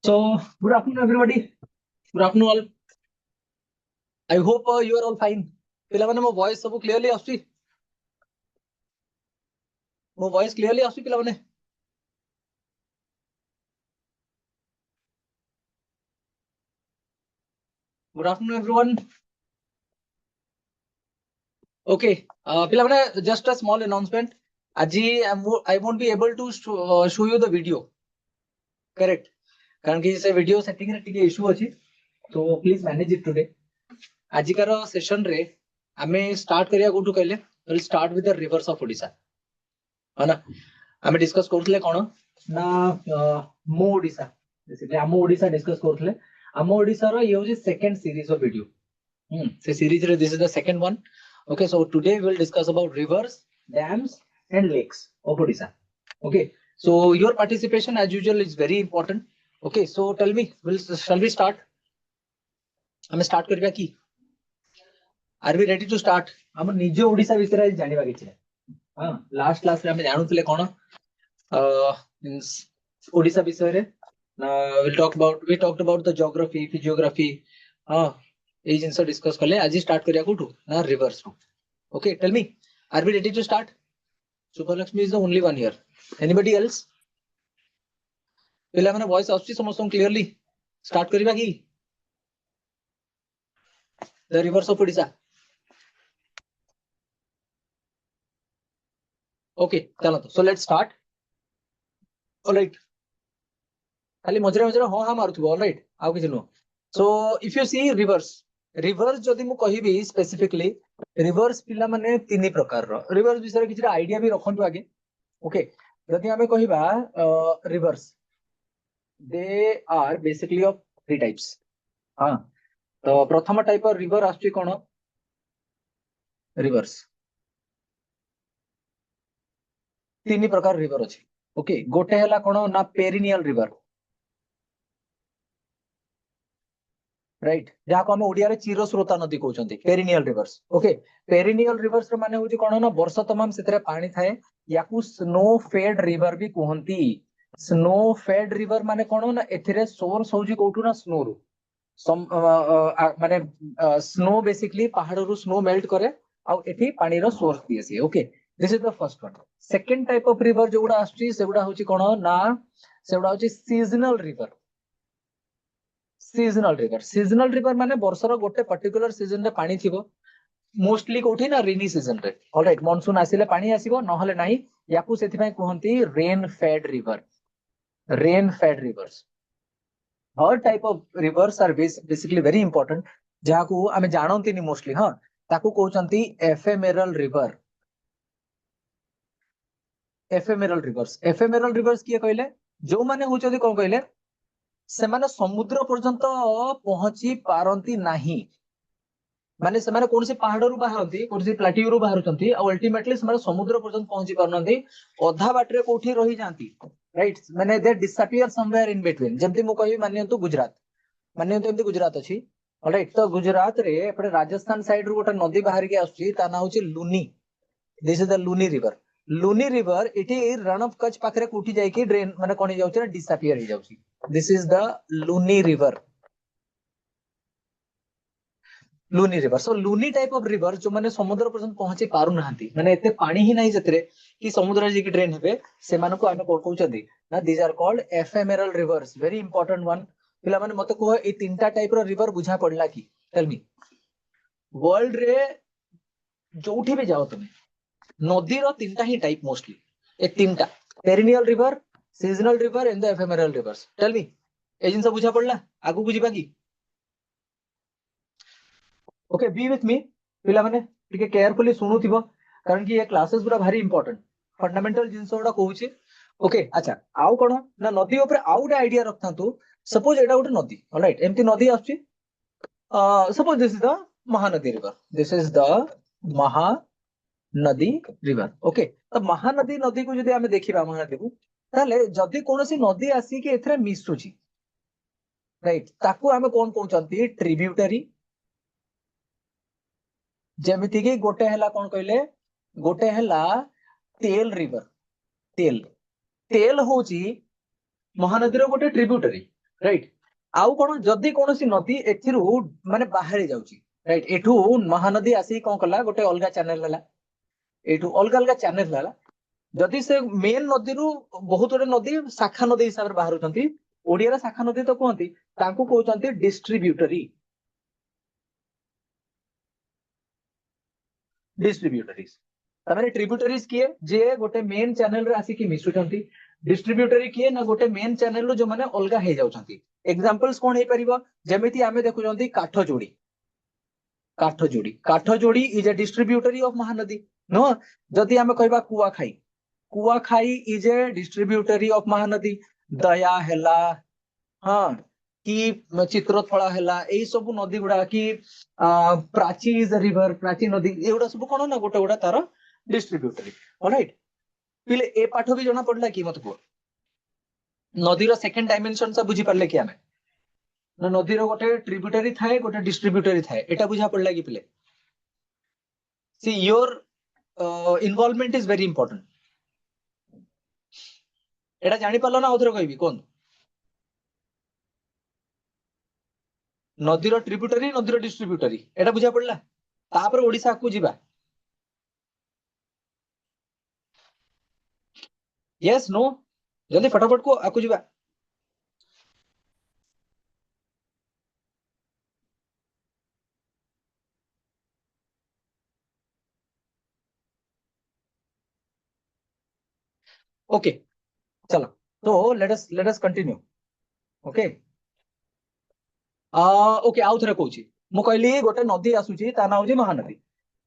So, good afternoon, everybody. Good afternoon, all. I hope you are all fine. पिलाମାନେ ମୋ voice ସବୁ clearly ଆସୁଛି? ମୋ voice clearly ଆସୁଛି ପିଲାମାନେ? Good afternoon, everyone. Okay, ପିଲାମାନେ just a small announcement. ଆଜି I won't be able to show you the video. Correct. कारण कि से video setting रे ଟିକେ issue ଅଛି. So please manage it today. ଆଜିକାର session ରେ ଆମେ start କରିବା କୋଉଠୁ କହିଲେ? We'll start with the rivers of Odisha. है ना? ଆମେ discuss କରୁଥିଲେ କଣ ନା ମୋ ओडिशा बेसिकली ଆମ ओडिशा discuss କରୁଥିଲେ ଆମ ओडिशाର ଇଏ ହଉଛି second series of video ସେ series ରେ this is the second one. Okay, so today we will discuss about rivers, dams and lakes of Odisha. Okay, so your participation as usual is very important. Okay, so tell me, shall we start? ଆମେ start କରିବା କି? Are we ready to start? ଆମ ନିଜ ଓଡିଶା ବିଷୟରେ ଜାଣିବା କିଛି ହଁ last class ରେ ଆମେ ଜାଣୁଥିଲେ କଣ ओडिशा विषय रे we talked about the geography, physiography. ए जिंस डिस्कस करले आज स्टार्ट करिया कोठू ना रिवर्स रो. Okay, tell me, are we ready to start? Superlakshmi is the only one here. Anybody else? पिला माने वॉइस आछी समस्त क्लियरली स्टार्ट करिबा की the rivers of Odisha. Okay, चलो तो सो लेट्स स्टार्ट. ऑलराइट, खाली मजरे मजरे हां हां मारुथबो. ऑलराइट, आउ किछ no. So if you see rivers जदि मु कहिबी स्पेसिफिकली रिवर्स पिला माने तीन प्रकार रो रिवर्स विषय किछ आइडिया भी रखंतु आगे. ओके, जदि हमें कहिबा rivers they are basically of three types. हां, तो प्रथम टाइप ऑफ रिवर आछी कोन रिवर्स तीन प्रकार रिवर अछि. ओके, गोटे हला कोन ना पेरिनियल रिवर, राइट, जहाँ को हम ओडिया रे चिर स्रोता नदी कहउछंती perennial rivers. Okay, perennial rivers रो माने होची कोन ना वर्ष तमाम सेतरे पानी थाए. याकू स्नो फेड रिवर भी कहंती. स्नो फेड रिवर माने कोन ना एथिरे सोर्स होची कोठू ना स्नो रो माने स्नो बेसिकली पहाड़ रो स्नो मेल्ट करे आ एथि पानी रो सोर्स दिए सी. Okay, this is the first one. Second type of river जोडा आछी सेगुडा होची कोन ना सेगुडा होची सीजनल रिवर. सीजनल रिवर माने वर्षर गोटे पर्टिकुलर सीजन रे पानी थिबो. मोस्टली कोठी ना रेनी सीजन रे. ऑलराइट, मॉनसून आसिले पानी आसीबो, नहले नाही. याकू सेथि पय कहंती rain fed river. Rain fed rivers. Third type of rivers are basically very important, जहाँ को आमे जानंती नि मोस्टली. हां, ताकू कहउचंती एफेमेरल रिवर. एफेमेरल रिवर्स किए कहले जो माने होचंती कोन कहले सेमाने समुद्र पर्यंत पहुंची पारंती नाही. माने सेमाने कोनसे पहाड़ रु बाहरंती, कोनसे प्लाटियो रु बाहरचंती आ अल्टीमेटली सेमाने समुद्र पर्यंत पहुंची पारनंती. अधा बाटरे कोठी रही जानती, राइट. माने they disappear somewhere in between. जेंति मु कहि मानियंतु गुजरात, मानियंतु एमति गुजरात अछि. ऑलराइट, तो गुजरात रे एपटे राजस्थान साइड रु गोटे नदी बाहर के आछी, ता नाम होची Luni. This is the Luni river. Luni river इटी रण ऑफ कच्छ पाखरे कोठी जाई कि ड्रेन माने कोन जाउची ना डिसअपियर हो जाउची. This is the Luni river. Luni river. So Luni type of river जो माने समुद्र पर्यंत पहुंची पारु नाहंती, माने एते पानी ही नाही जतरे कि समुद्र जे कि ड्रेन हेबे, से मानको आमे कोन कहउचंती ना these are called ephemeral rivers. Very important one. पिला माने मते को ए तीनटा टाइप रो रिवर बुझा पड़ला कि? टेल मी, वर्ल्ड रे जोठी भी जाओ तुम नदी रो तीनटा ही टाइप मोस्टली. ए तीनटा perennial river, seasonal river and the ephemeral rivers. Tell me, ए जिंस बुझा पड़ला? आगु बुझिबा की? ओके, बी विथ मी पिला माने टिके केयरफुली सुनुथिबो, कारण कि ये क्लासेस पूरा भारी इंपोर्टेंट फंडामेंटल जिंस ओडा कहूची. ओके, अच्छा, आउ कोन ना नदी ऊपर आउट आइडिया रखथांतु. सपोज एटा गोटे नदी. ऑलराइट, एमती नदी आछी. Suppose this is the Mahanadi river. This is the Mahanadi river. Okay, तो महानदी नदी को जदि हमें देखिबा महानदी को, ताले जदि कोनोसी नदी आसी कि एथरे मिसुची, राइट, ताकू हमें कोन कहउचंती ट्रिब्यूटरी. जेमिति कि गोटे हला कोन कहले, गोटे हला तेल रिवर. तेल तेल होची महानदी रो गोटे ट्रिब्यूटरी, राइट आउ कोन जदी कोनोसी नदी एथिरु माने बाहरी जाउची राइट एठू महानदी आसी कोन कला गोटे अलगा चैनल हला एठू अलगा अलगा चैनल हला जदि से मेन नदी रु बहुत गुटे नदी शाखा नदी हिसाब रे बाहरुचंती ओडिया रे शाखा नदी तो कहंती तांको कहउचंती डिस्ट्रीब्यूटरी डिस्ट्रीब्यूटरीज तमारे ट्रिब्यूटरीज किए जे गोटे मेन चैनल रे आसी की मिसुचंती डिस्ट्रीब्यूटरी किए ना गोटे मेन चैनल रो जो माने अलगा हे जाउचंती एग्जांपल्स कोन हे परिबो जेमिति आमे देखुचंती काठ जोड़ी is a distributary of Mahanadi नो जदि आमे कहबा Kuakhai is a distributary of Mahanadi Daya हेला हाँ कि चित्रथला हेला एई सब नदी गुडा कि Prachi is a river Prachi नदी एगुडा सब कोन ना गोटे गोटा तार डिस्ट्रीब्यूटरी ऑलराइट पिले ए पाठ भी जणा पडला कि मत को नदी रो सेकंड डायमेंशन सा बुझी परले कि आमे ना नदी रो गोटे ट्रिब्यूटरी थाए गोटे डिस्ट्रीब्यूटरी थाए एटा बुझा पडला कि पिले see your involvement is very important एटा जानि पालो ना आउथरे कहबी कोन नदी रो ट्रिब्यूटरी नदी रो डिस्ट्रीब्यूटरी एटा बुझा पडला तापर ओडिसा को जिबा यस नो जल्दी फटाफट को आकु जिबा ओके चलो तो let us continue okay okay आउ थरे कहूची मु कहली गोटे नदी आसुची ता ना होची Mahanadi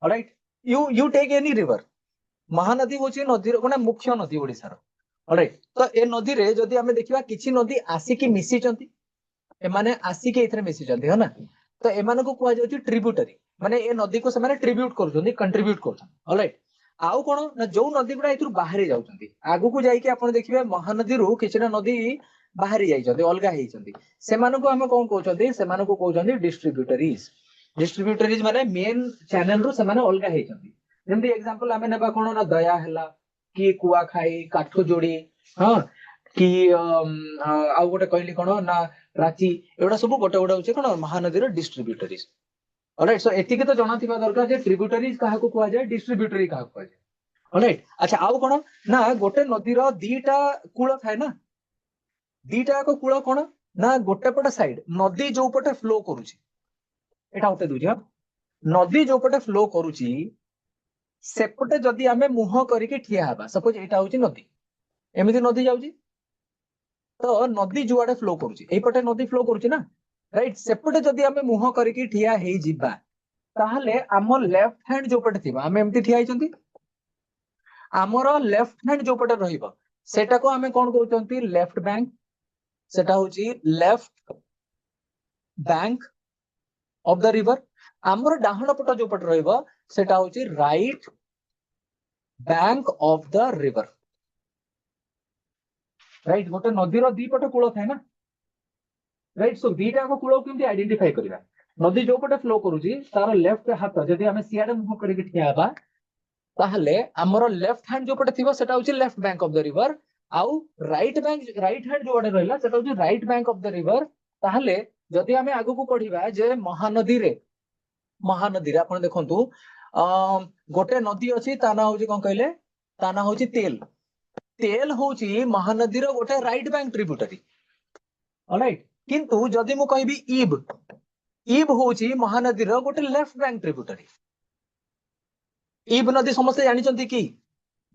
alright you take any river Mahanadi होची नदी गोटे मुख्य नदी ओडिसा रो ऑलराइट तो ए नदी रे जदी हमें देखिबा किछि नदी आसी की मिसी चंती ए माने आसी के इथरे मिसी चंती है ना तो ए माने को कुआ जाउची ट्रिब्यूटरी माने ए नदी को से माने ट्रिब्यूट करछंती कंट्रीब्यूट करछन ऑलराइट आउ कोन ना जो नदी गुडा इथुर बाहरी जाउचंती आगु को जाई के आपण देखिबे महानदी रू किछना नदी बाहरी जाइछंती अलगा हेइछंती सेमानको हम कोन कहउचंती सेमानको कहउचंती डिस्ट्रीब्यूटरीज माने मेन चैनल रू सेमाने अलगा हेइछंती जेमति एग्जांपल हमें नेबा कोन ना दया हैला कि कुआ खाई काठ जोड़ी हां कि आउ गोटे कहली कोन ना प्राची एडा सब गोटे गोटे होचे कोन महानदी रो डिस्ट्रीब्यूटरीज ऑलराइट सो एतिके तो जणा थिबा दरकार जे ट्रिब्यूटरीज काहा को कुआ जाय डिस्ट्रीब्यूटरी काहा को कुआ जाय ऑलराइट अच्छा आउ कोन ना गोटे नदी रो दीटा कूल थाए ना दीटा को कूल कोन ना गोटे पटे साइड नदी जो पटे फ्लो करूची एटा होते दुजी नदी जो पटे फ्लो करूची सेपटे जदि आमे मुह करिके ठिया हबा सपोज एटा होची नदी एमिति नदी जाउची तो नदी जुआडे फ्लो करूची एई पटे नदी फ्लो करूची ना राइट सेपटे जदि आमे मुह करिके ठिया हेई जिबा ताहले आम लेफ्ट हैंड जो पटे थिबा आमे एमिति ठिया हेचंती आमर लेफ्ट हैंड जो पटे रहिबो सेटा को आमे कोन कहउचंती लेफ्ट बैंक सेटा होची left bank of the river आमर डाहण पट जो पटे रहिबो सेटा होची right bank of the river right गोटे नदी रो दी पटे कूल थाए ना राइट सो दीटा को कूल केमती आइडेंटिफाई करबा नदी जो पटे फ्लो करूची तार लेफ्ट हाथ जदि हमें सियाडे मुह करके ठिया हबा ताहले हमर लेफ्ट हैंड जो पटे थिबो सेटा होची left bank of the river आउ राइट हैंड जो पटे रहला सेटा होची right bank of the river ताहले जदि हमें आगु को पढिबा जे महानदी रे आपण देखंतु गोटे नदी अछि ता ना होची कोन कहले ता ना होची तेल होची महानदी रो गोटे राइट बैंक ट्रिब्यूटरी ऑलराइट किंतु जदि मु कहबी ईब होची महानदी रो गोटे लेफ्ट बैंक ट्रिब्यूटरी ईब नदी समस्त जानिचंती कि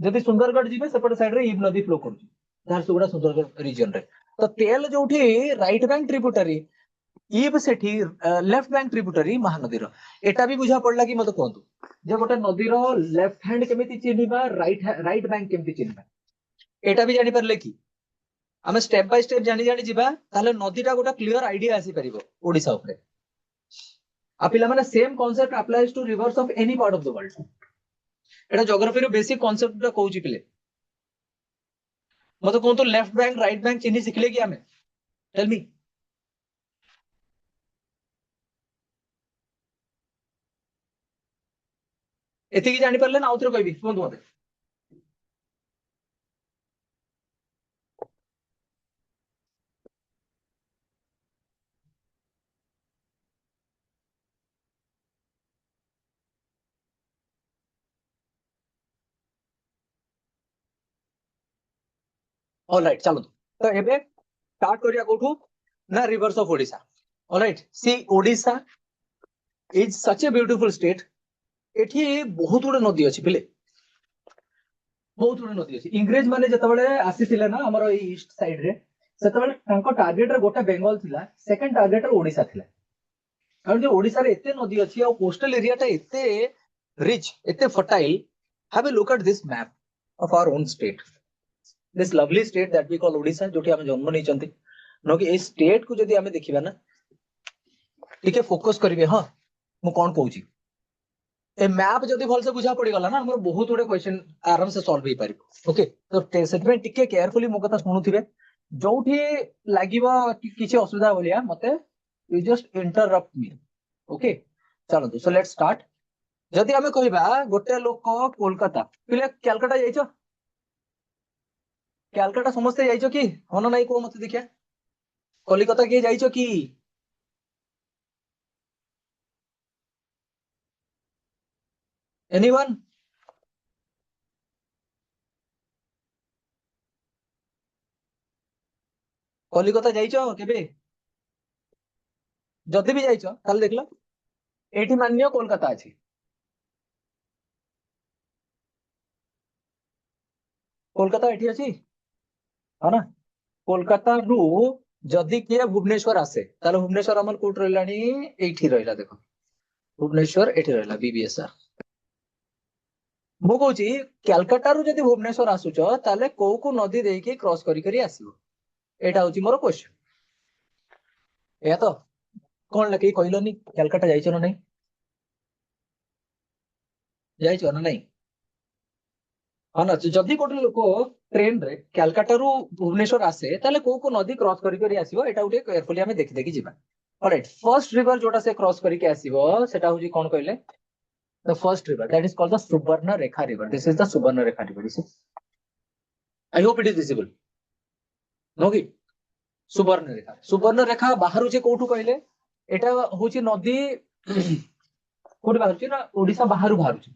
जदि सुंदरगढ़ जिबे सेपट साइड रे ईब नदी फ्लो करूची झारसुगुड़ा सुंदरगढ़ रीजन रे तो तेल जोठी राइट बैंक ट्रिब्यूटरी ईब सेठी लेफ्ट बैंक ट्रिब्यूटरी महानदी रो एटा भी बुझा पड़ला कि मते कहंतु जे गोटे नदी रो लेफ्ट हैंड केमिति चिन्हिबा राइट बैंक केमिति चिन्हिबा एटा भी जानि परले कि हमें स्टेप बाय स्टेप जानि जानि जिबा ताले नदीटा गोटे क्लियर आइडिया आसी परिबो ओडिसा ऊपर आ पिला माने same concept applies to rivers of any part of the world एटा ज्योग्राफी रो बेसिक कांसेप्ट टा कहूची पिले मते कहंतु लेफ्ट बैंक राइट बैंक चिन्हि सिखले कि हमें टेल मी एतिकी जानि परले ना आउथरे कहबी कोंतु मते ऑलराइट चलो तो एबे स्टार्ट करिया कोठू ना rivers of Odisha alright see Odisha is such a beautiful state एठी बहुत गुडे नदी अछि पिले बहुत गुडे नदी अछि इंग्रेज माने जतबेले आसीथिले ना हमर ई ईस्ट साइड रे सेतबेले तांको टार्गेट रे गोटा बेंगल थिला सेकंड टार्गेट रे ओडिशा थिला कारण जो ओडिशा रे एते नदी अछि और कोस्टल एरिया टा एते रिच एते fertile have a look at this map of our own state this lovely state that we call Odisha जोठी हम जन्म नै चंती नो कि ए स्टेट को जदी हमें देखिबा ना ठीके फोकस करिवे हां मु कोन कहूची ए मैप जदी भल से बुझा पड़ी गला ना हमर बहुत गुडे क्वेश्चन आराम से सॉल्व होई पारि ओके तो सेतमे टिके केयरफुली मो कथा सुनुथिबे जोठी लागिबा किछि असुविधा बोलिया मते you just interrupt me okay चलो सो लेट्स स्टार्ट जदी हमें कहबा गोटे लोक कोलकाता पिले कलकत्ता जाइछो कलकत्ता समस्त जाइछो कि हन नाही को मते देखिया कलिकता के जाइछो कि एनीवन कलिकता जाइछो केबे जदी भी जाइछो ताले देखलो एठी मान्य कोलकाता अछि कोलकाता एठी अछि है ना कोलकाता रु जदी किए भुवनेश्वर आसे ताले भुवनेश्वर हमर कोट रहलानी एठी रहला देखो भुवनेश्वर एठी रहला बीबीएसआर मु कहूची कलकत्ता रु जदी भुवनेश्वर आसुचो ताले को नदी देकी क्रॉस करी करी आसीबो एटा होची मोर क्वेश्चन या तो कोन लकी कहलोनी कलकत्ता जाइछो ना नहीं जाइछो ना नहीं हाँ ना जदि गोटे लोक ट्रेन रे कलकत्ता रु भुवनेश्वर आसे ताले को नदी क्रॉस करी करी आसीबो एटा उठे केयरफुली हमें देखि देखि जिबा ऑलराइट फर्स्ट रिवर जोटा से क्रॉस करी के आसीबो सेटा होची कोन कहले the first river that is called the Subarnarekha river this is the Subarnarekha river this is I hope it is visible no कि सुवर्णरेखा बाहर जे कोठु कहले एटा होची नदी कोठी बाहर छी ना ओडिसा बाहर बाहर छी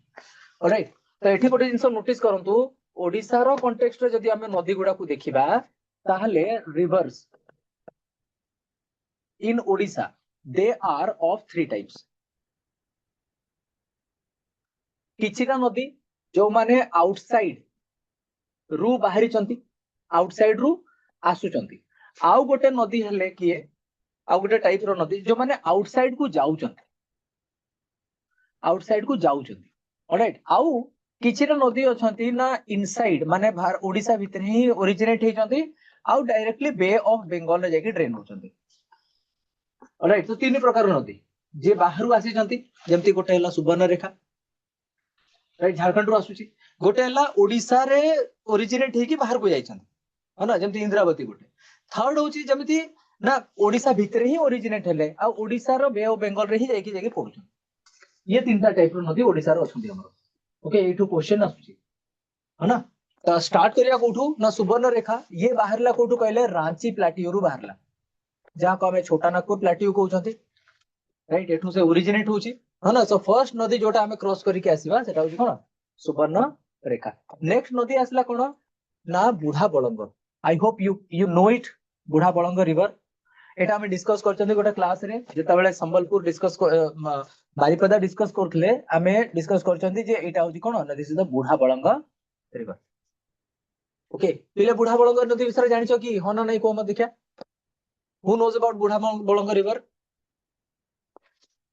ऑलराइट तो एठी गोटे जिंस नोटिस करंतु ओडिसा रो कॉन्टेक्स्ट रे जदी हमें नदी गुडा को देखिबा ताहले rivers in Odisha they are of three types किछिटा नदी जो माने आउटसाइड रु बाहरी चंती आउटसाइड रु आसु चंती आउ गोटे नदी हेले किए आउ गोटे टाइप रो नदी जो माने आउटसाइड को जाउ चंती आउटसाइड को जाउ चंती ऑलराइट आउ किछिटा नदी अछंती ना इनसाइड माने बाहर ओडिसा भितर ही ओरिजिनेट हे चंती आउ डायरेक्टली बे ऑफ बंगाल रे जाके ड्रेन होचंती ऑलराइट तो तीन प्रकार नदी जे बाहरु आसी चंती जेमती गोटे हला सुवर्णरेखा राइट झारखंड रु आसुची गोटे हला ओडिसा रे ओरिजिनेट हे कि बाहर को जाई चंती है ना जेमती इंद्रावती गोटे थर्ड होची जेमती ना ओडिसा भितर ही ओरिजिनेट हेले आ ओडिसा रो बे ऑफ बंगाल रे ही जाके पड़ुछन ये तीनटा टाइप रो नदी ओडिसा रो अछंती हमर ओके एठू क्वेश्चन आसुची है ना तो स्टार्ट करिया कोठू ना सुवर्णरेखा ये बाहरला कोठू कहले रांची प्लाटियो रु बाहरला जहां को हमें छोटा नागपुर प्लाटियो कहउछंती राइट एठू से ओरिजिनेट होची है ना सो फर्स्ट नदी जोटा हमें क्रॉस करी के आसीबा सेटा होची कोन सुवर्णरेखा नेक्स्ट नदी आसला कोन ना Budhabalanga I hope you know it Budhabalanga river एटा हमें डिस्कस करचंती गोटे क्लास रे जेता बेले संबलपुर डिस्कस बारिपदा डिस्कस करथले हमें डिस्कस करचंती जे एटा होची कोन दिस इज द बुढ़ा बळंग रिवर ओके पिले बुढ़ा बळंग नदी विषय जानिछो कि हन नै को मत देखिया हु नोज अबाउट बुढ़ा बळंग रिवर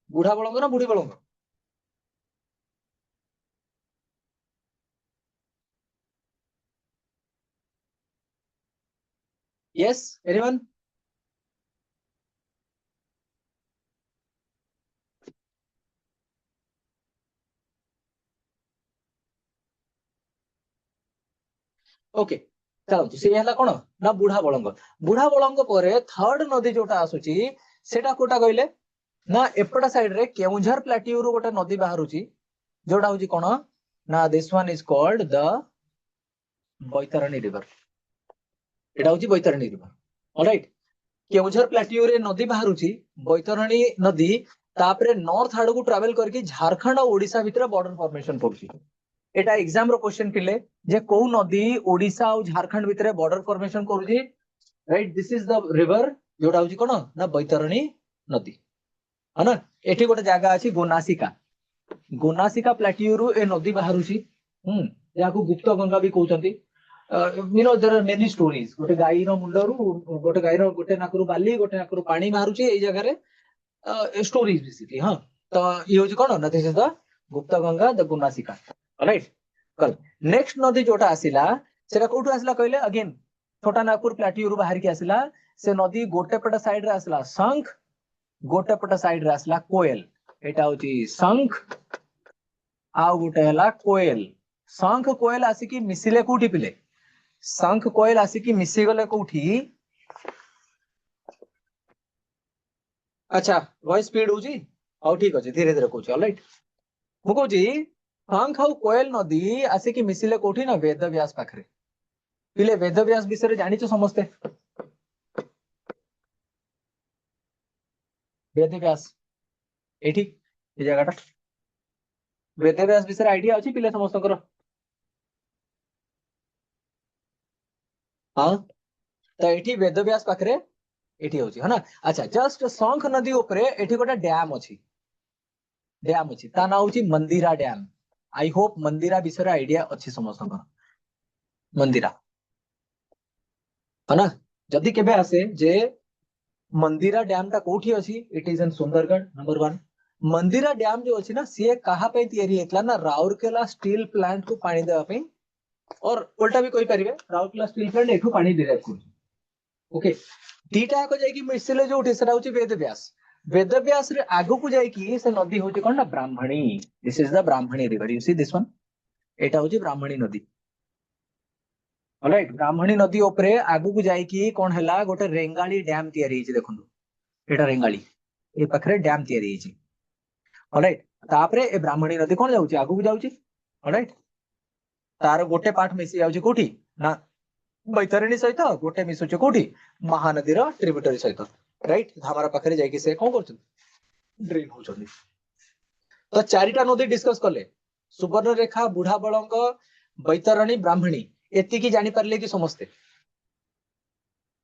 बुढ़ा बळंग ना बुढ़ी बळंग यस एनीवन ओके चलो से हला कोन ना बुढ़ा बळंग परे थर्ड नदी जोटा आसुची सेटा कोटा कहले ना एपटा साइड रे केउंझर प्लाटियो रु गोटे नदी बाहरुची जोटा होची कोन ना this one is called the Baitarani river एटा होची बैतरणी रिवर ऑलराइट केउंझर प्लाटियो रे नदी बाहरुची बैतरणी नदी तापरे नॉर्थ आड़ को ट्रैवल करके झारखंड और ओडिशा भितर बॉर्डर फॉर्मेशन पड़ुची एटा एग्जाम रो क्वेश्चन पिले जे को नदी ओडिशा और झारखंड भितर बॉर्डर फॉर्मेशन करूची, right? This is the river जोटा होची कोन ना बैतरणी नदी, है ना? एठी गोटे जागा अछि गोनासिका, गोनासिका प्लाटियो रु ए नदी बाहरुची, याकू गुप्त गंगा भी कहउचंती। You know there are many stories, गोटे गाई रो मुंडरू गोटे गाई रो गोटे नाकरू बाली गोटे नाकरू पानी बाहरुची ए जगह रे, स्टोरीज बेसिकली। हां, तो ये होची कोन ना, this is the Gupt Ganga, the गोनासिका, right? कल नेक्स्ट नदी जोटा आसिला सेटा कोठु आसिला कहले, अगेन छोटा नागपुर प्लाटियो रु बाहर के आसिला। से नदी गोटे पट साइड रे आसिला शंख, गोटे पट साइड रे आसिला कोयल। एटा होची शंख आ गोटे हला कोयल। शंख कोयल आसिकी मिसिले कोठी पिले, शंख कोयल आसिकी मिसी गले कोठी। अच्छा, वॉइस स्पीड होची, औ ठीक अछि, धीरे धीरे कहूची, ऑलराइट? मु कहूची शंख और कोयल नदी आसिकी मिसिले कोठी ना, वेदव्यास पाखरे। पिले वेदव्यास विषय जानिଛ समस्ते? वेदव्यास एठी ए जगहटा, वेदव्यास विषय आइडिया अछि पिले समस्तकर? हां, तो एठी वेदव्यास पाखरे एठी होची, है ना? अच्छा, जस्ट शंख नदी ऊपरे एठी गोटे डैम अछि, डैम अछि, ता ना होची मंदिरा डैम। आई होप मंदिरा विषय आइडिया अछि समस्तकर, मंदिरा, है ना? जदि केबे आसे जे मंदिरा डैम ता कोठी अछि, it is in Sundargarh, number 1। Mandira dam जो अछि ना, सी कहा पे तैयारी हेतला ना, राउरकेला स्टील प्लांट को पानी देवा पे, और उल्टा भी कोई परिवे राउरकेला स्टील प्लांट एठू पानी डिराइव करू। ओके, दीटा को जाई कि मिसले जो उठे सेटा होची वेदव्यास। वेदव्यास रे आगो को जाई कि से नदी होची कोन ना, Brahmani. This is the Brahmani river, you see this one, एटा होची ब्राह्मणी नदी, ऑलराइट? ब्राह्मणी नदी ऊपरे आगो को जाई कि कोन हला गोटे रेंगाली डैम तैयारी हिची, देखंतु एटा रेंगाली, ए पाखरे डैम तैयारी हिची, ऑलराइट? तापरे ए ब्राह्मणी नदी कोन जाउची, आगो को जाउची, ऑलराइट? तार गोटे पार्ट मिसी जाउची कोठी ना, बैतरणी सहित, गोटे मिसुची कोठी महानदी रो ट्रिब्यूटरी सहित, राइट? धामरा पाखरे जाई कि से कोन करछन, ड्रेन होचनी। तो चारिटा नदी डिस्कस कले, सुवर्णरेखा, बुढ़ा बळंग, बैतरणी, ब्राह्मणी, एति की जानि परले कि समस्ते?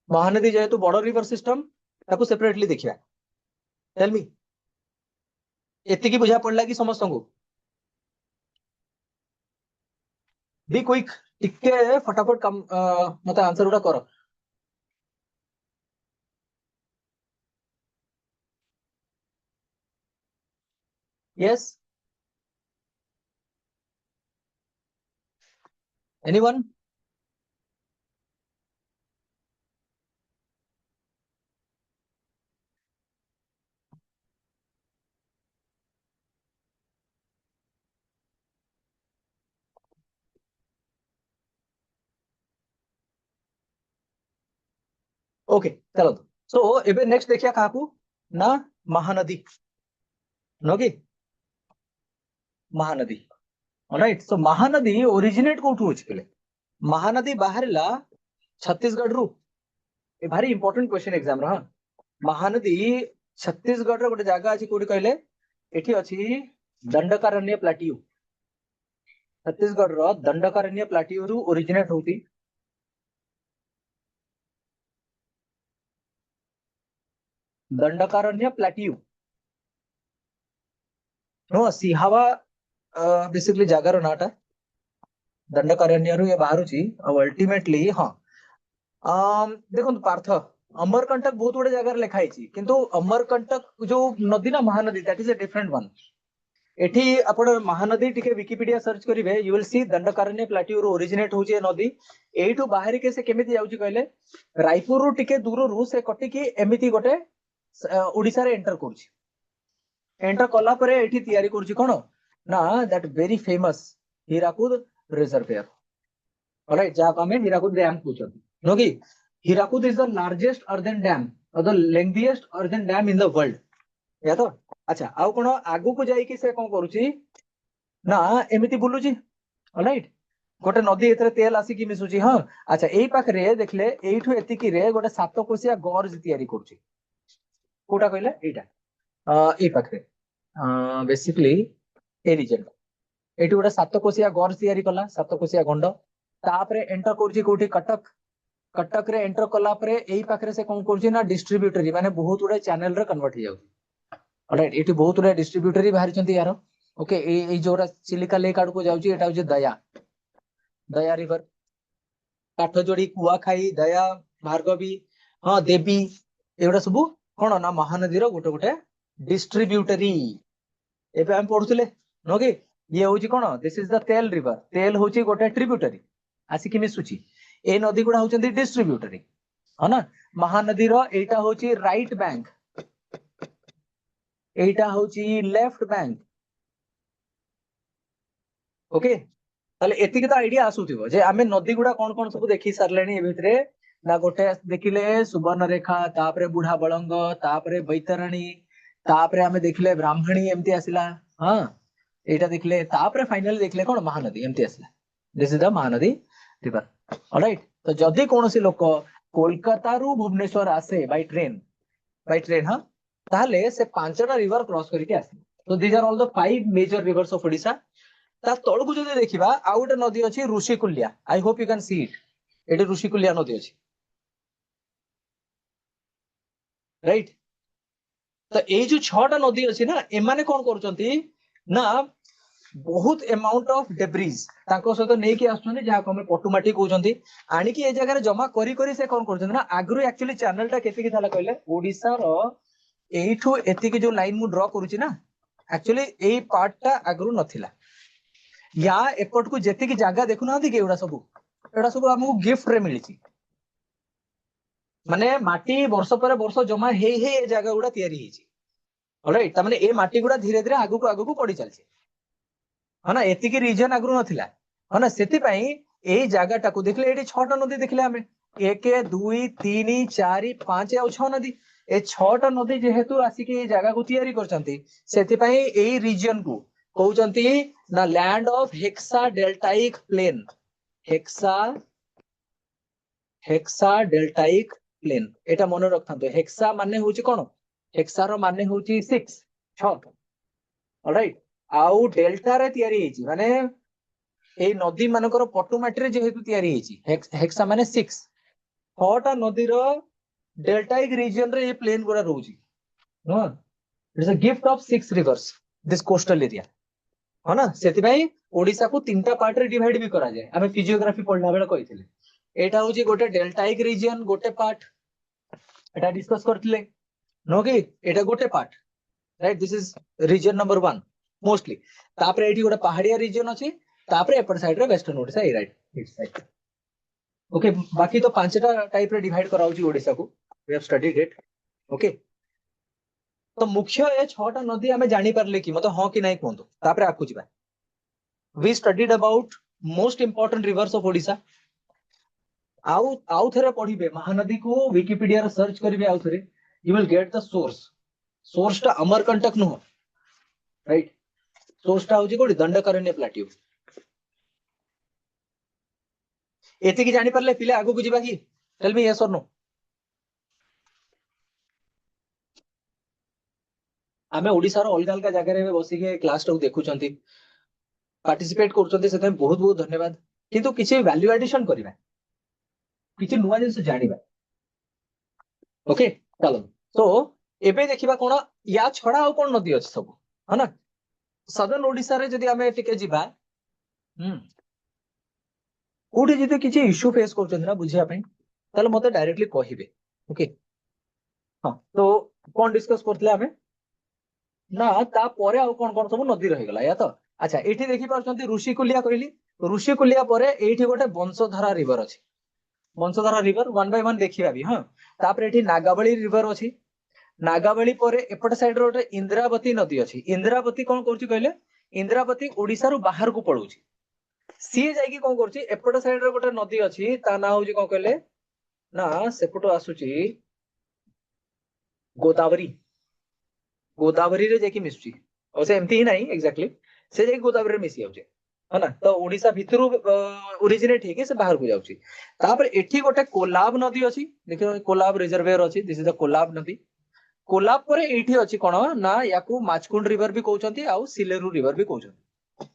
महानदी जेहेतु बड़ रिवर सिस्टम, ताको सेपरेटली देखिया। टेल मी, एति की बुझा पड़ला कि समस्तंगु? बी क्विक, टिके फटाफट कम मते आंसर उडा करो। Yes, anyone? ओके, चलो। सो एबे नेक्स्ट देखिया काकू ना, महानदी, नोगी महानदी, ऑलराइट? सो महानदी ओरिजिनेट कोठु अछि पले? महानदी बाहरला छत्तीसगढ़ रु, ए भारी इंपोर्टेंट क्वेश्चन एग्जाम रा। महानदी छत्तीसगढ़ रो गोटे जागा अछि, कोठी कहले? एठी अछि दंडकारण्य प्लाटियो, छत्तीसगढ़ रो दंडकारण्य प्लाटियो रु ओरिजिनेट होती। दंडकारण्य प्लाटियो नो, सिहावा बेसिकली जागार नाटा, दंडकारण्य रु ये बाहरुची, और अल्टीमेटली हां, देखो पार्थ, अमरकंटक बहुत गुड़े जगह लिखा है, किंतु अमरकंटक जो नदी ना, Mahanadi, that is a different one. एठी आपण महानदी टिके विकिपीडिया सर्च करिवे, यू विल सी दंडकारण्य प्लाटियो रु ओरिजिनेट होची ए नदी। एठू बाहर के से केमिति जाउची कहले, रायपुर रु टिके दूर रु से कटि की एमिति गोटे ओडिसा रे एंटर करची। एंटर कला परे एठी तयारी करची कोन ना, that very famous Hirakud reservoir, alright? जा हमें हीराकुद डैम कहउछन, नो कि Hirakud is the largest earthen dam और the lengthiest earthen dam in the world, या तो? अच्छा, आउ कोन आगु को जाई कि से कोन करूची ना, एमिति बुलुची, ऑलराइट? गोटे नदी एतरे तेल आसी कि मिसुची। हां, अच्छा, एई पाखरे देखले एइठु एतिकी रे गोटे सातकोसिया गॉर्ज तयारी करची, कोटा कहले एइटा, एई पाखरे बेसिकली ए रीजन, एटी गोटे सातकोशिया गौर तैयारी कला सातकोशिया गंड तापरे एंटर करूची कोठी कटक कटक रे एंटर कला परे एई पाखरे से कोन करूची ना डिस्ट्रीब्यूटरी माने बहुत गुडे चैनल रे कन्वर्ट हो जाउची ऑलराइट एटी बहुत गुडे डिस्ट्रीब्यूटरी बाहर चंती यार ओके ए जोरा चिलिका लेक आड़ को जाउची एटा होची दया दया रिवर काठजोड़ी कुआखाई दया भार्गवी हाँ देवी एगुड़ा सब कौन ना महानदी गोटे गोटे डिस्ट्रीब्यूटरी एबे हम पढ़ुले नो कि ये हूँ कौन दिस इज द तेल रिवर तेल हूँ गोटे ट्रिब्यूटरी आसिक मिसुची ए नदी गुड़ा हूँ डिस्ट्रीब्यूटरी है ना महानदी एटा हूँ राइट बैंक एटा हूँ लेफ्ट बैंक ओके ताले एतिक तो आइडिया आसुथिबो जे आमे नदी गुड़ा कौन कौन सब देखि सारलेनी ए भितरे ना गोटे देखिले सुवर्णरेखा तापरे बुढ़ा बळंग तापरे बैतरणी तापरे आमे देखिले ब्राह्मणी एमती आसिला हां एटा देखिले तापरे फाइनली देखिले कोन महानदी एमती आसिला this is the Mahanadi river alright तो जदी कोनोसी लोक कोलकाता रु भुवनेश्वर आसे बाय ट्रेन हां ताले से पांचटा रिवर क्रॉस करके आसे तो these are all the 5 major rivers of Odisha ता तळकु जदी देखिबा आ गोटे नदी अछि Rushikulya I hope you can see it एटी ऋषिकुल्या नदी अछि राइट तो ये जो 6टा नदी अछि ना एमाने कोन करूचंती ना बहुत अमाउंट ऑफ डेब्रिज ताको सहित नै कि आछुनी जहा को हम पटुमाटी कहउचंती आनी कि ए जगह रे जमा करी करी से कोन करूचंती ना आगरु एक्चुअली चैनल टा केते कि थाला कहले ओडिसा रो एठू एति कि जो लाइन मु ड्रा करूची ना एक्चुअली एई पार्ट टा आगरु नथिला या एपट को जेति कि जगह देखु ना कि एडा सब हमहु गिफ्ट रे मिलिची माने माटी वर्ष पर वर्ष जमा हे जगह गुड़ा तैयारी हेची ऑलराइट त माने ए माटी गुड़ा धीरे धीरे आगु को पड़ी चलছে है ना एति कि रीजन आगु नथिला है ना सेति पई ए जगह टाको देखले एटी 6टा नदी देखले हमें 1 2 3 4 5 और 6 नदी ए 6टा नदी जेहेतु आसी के ए जगह को तैयारी करचंती सेति पई ए रीजन को कहउचंती ना land of hexa deltaic plain hexa deltaic plain एटा मन रखथांतो हेक्सा माने होची कोन हेक्सा रो माने होची 6 ऑलराइट आउ डेल्टा रे तयारी हेची माने ए नदी मानकर पटुमाटी रे जेहेतु तयारी हेची हेक्सा माने 6 6टा नदी रो डेल्टाइक रीजन रे ए प्लेन गुरा रहउची नो it is a gift of 6 rivers this coastal area है ना सेति भाई ओडिसा को 3टा पार्ट रे डिवाइड भी करा जाय हमें फिजियोग्राफी पढ़ला बेला कहिथिले एटा होची गोटे डेल्टाइक रीजन गोटे पार्ट एटा डिस्कस करथिले नो कि एटा गोटे part right this is region number 1 mostly तापरे एठी गोटे पहाड़िया रीजन अछि तापरे एपर साइड रे वेस्टर्न ओडिसा ए राइट इट्स साइड ओके बाकी तो 5टा टाइप रे डिवाइड कराउची ओडिसा को we have studied it okay तो मुख्य ए 6टा नदी हमें जानि परले कि मते हां कि नै कोंतो तापरे आकु जिबा we studied about most important rivers of Odisha आउ थरे पढ़िबे महानदी को विकिपीडिया रे सर्च करिवे आउ थरे you will get the source टा अमरकंटक नो राइट सोर्स टा होची कोडी दंडकारण्य प्लाट्यू एति कि जानि परले पिले आगु को जिबा कि टेल मी यस और नो आमे ओडिसा रो अलग अलग जगह रे बसी के क्लास टा देखुचंती पार्टिसिपेट करचंती सेते बहुत बहुत धन्यवाद किंतु किछि वैल्यू एडिशन करिबा किछि नुवा जिंस जानिबा ओके चलो तो एबे देखिबा कोन या छडा आ कोन नदी अछि सब है ना सदर्न ओडिसा रे जदी आमे टिके जिबा कोठी जदी किछि इश्यू फेस करचंती ना बुझिया पई ताले मते डायरेक्टली कहिबे ओके हां तो कोन डिस्कस करथले आमे ना ता परे आ कोन कोन सब नदी रहि गला या तो अच्छा एठी देखि पारचंती ऋषिकुलिया कहली ऋषिकुलिया परे एठी गोटे वंशधारा रिवर अछि वंशधारा रिवर 1 बाय 1 देखिबा भी हां तापरे एठी नागावली रिवर अछि नागावली परे एपट साइड रो इंद्रावती नदी अछि इंद्रावती कोन करछि कहले इंद्रावती ओडिसा रो बाहर को पळुछि सी जाई कि कोन करछि एपट साइड रो गोटे नदी अछि ता ना होछि कोन कहले ना सेपटो आसुछि गोदावरी गोदावरी रे जेकी मिसुछि ओसे एमती ही नाही एग्जैक्टली से जेकी गोदावरी रे मिसि जाउछि है ना तो ओडिसा भितरु ओरिजिनेट हेके से बाहर को जाउछि तापर एठी गोटे कोलाब नदी अछि देखियो कोलाब रिजर्वेयर अछि दिस इज द कोलाब नदी कोलाब परे एठी अछि कोन ना याकू माचकुंड रिवर भी कहउचंती आ सिलेरु रिवर भी कहउचंती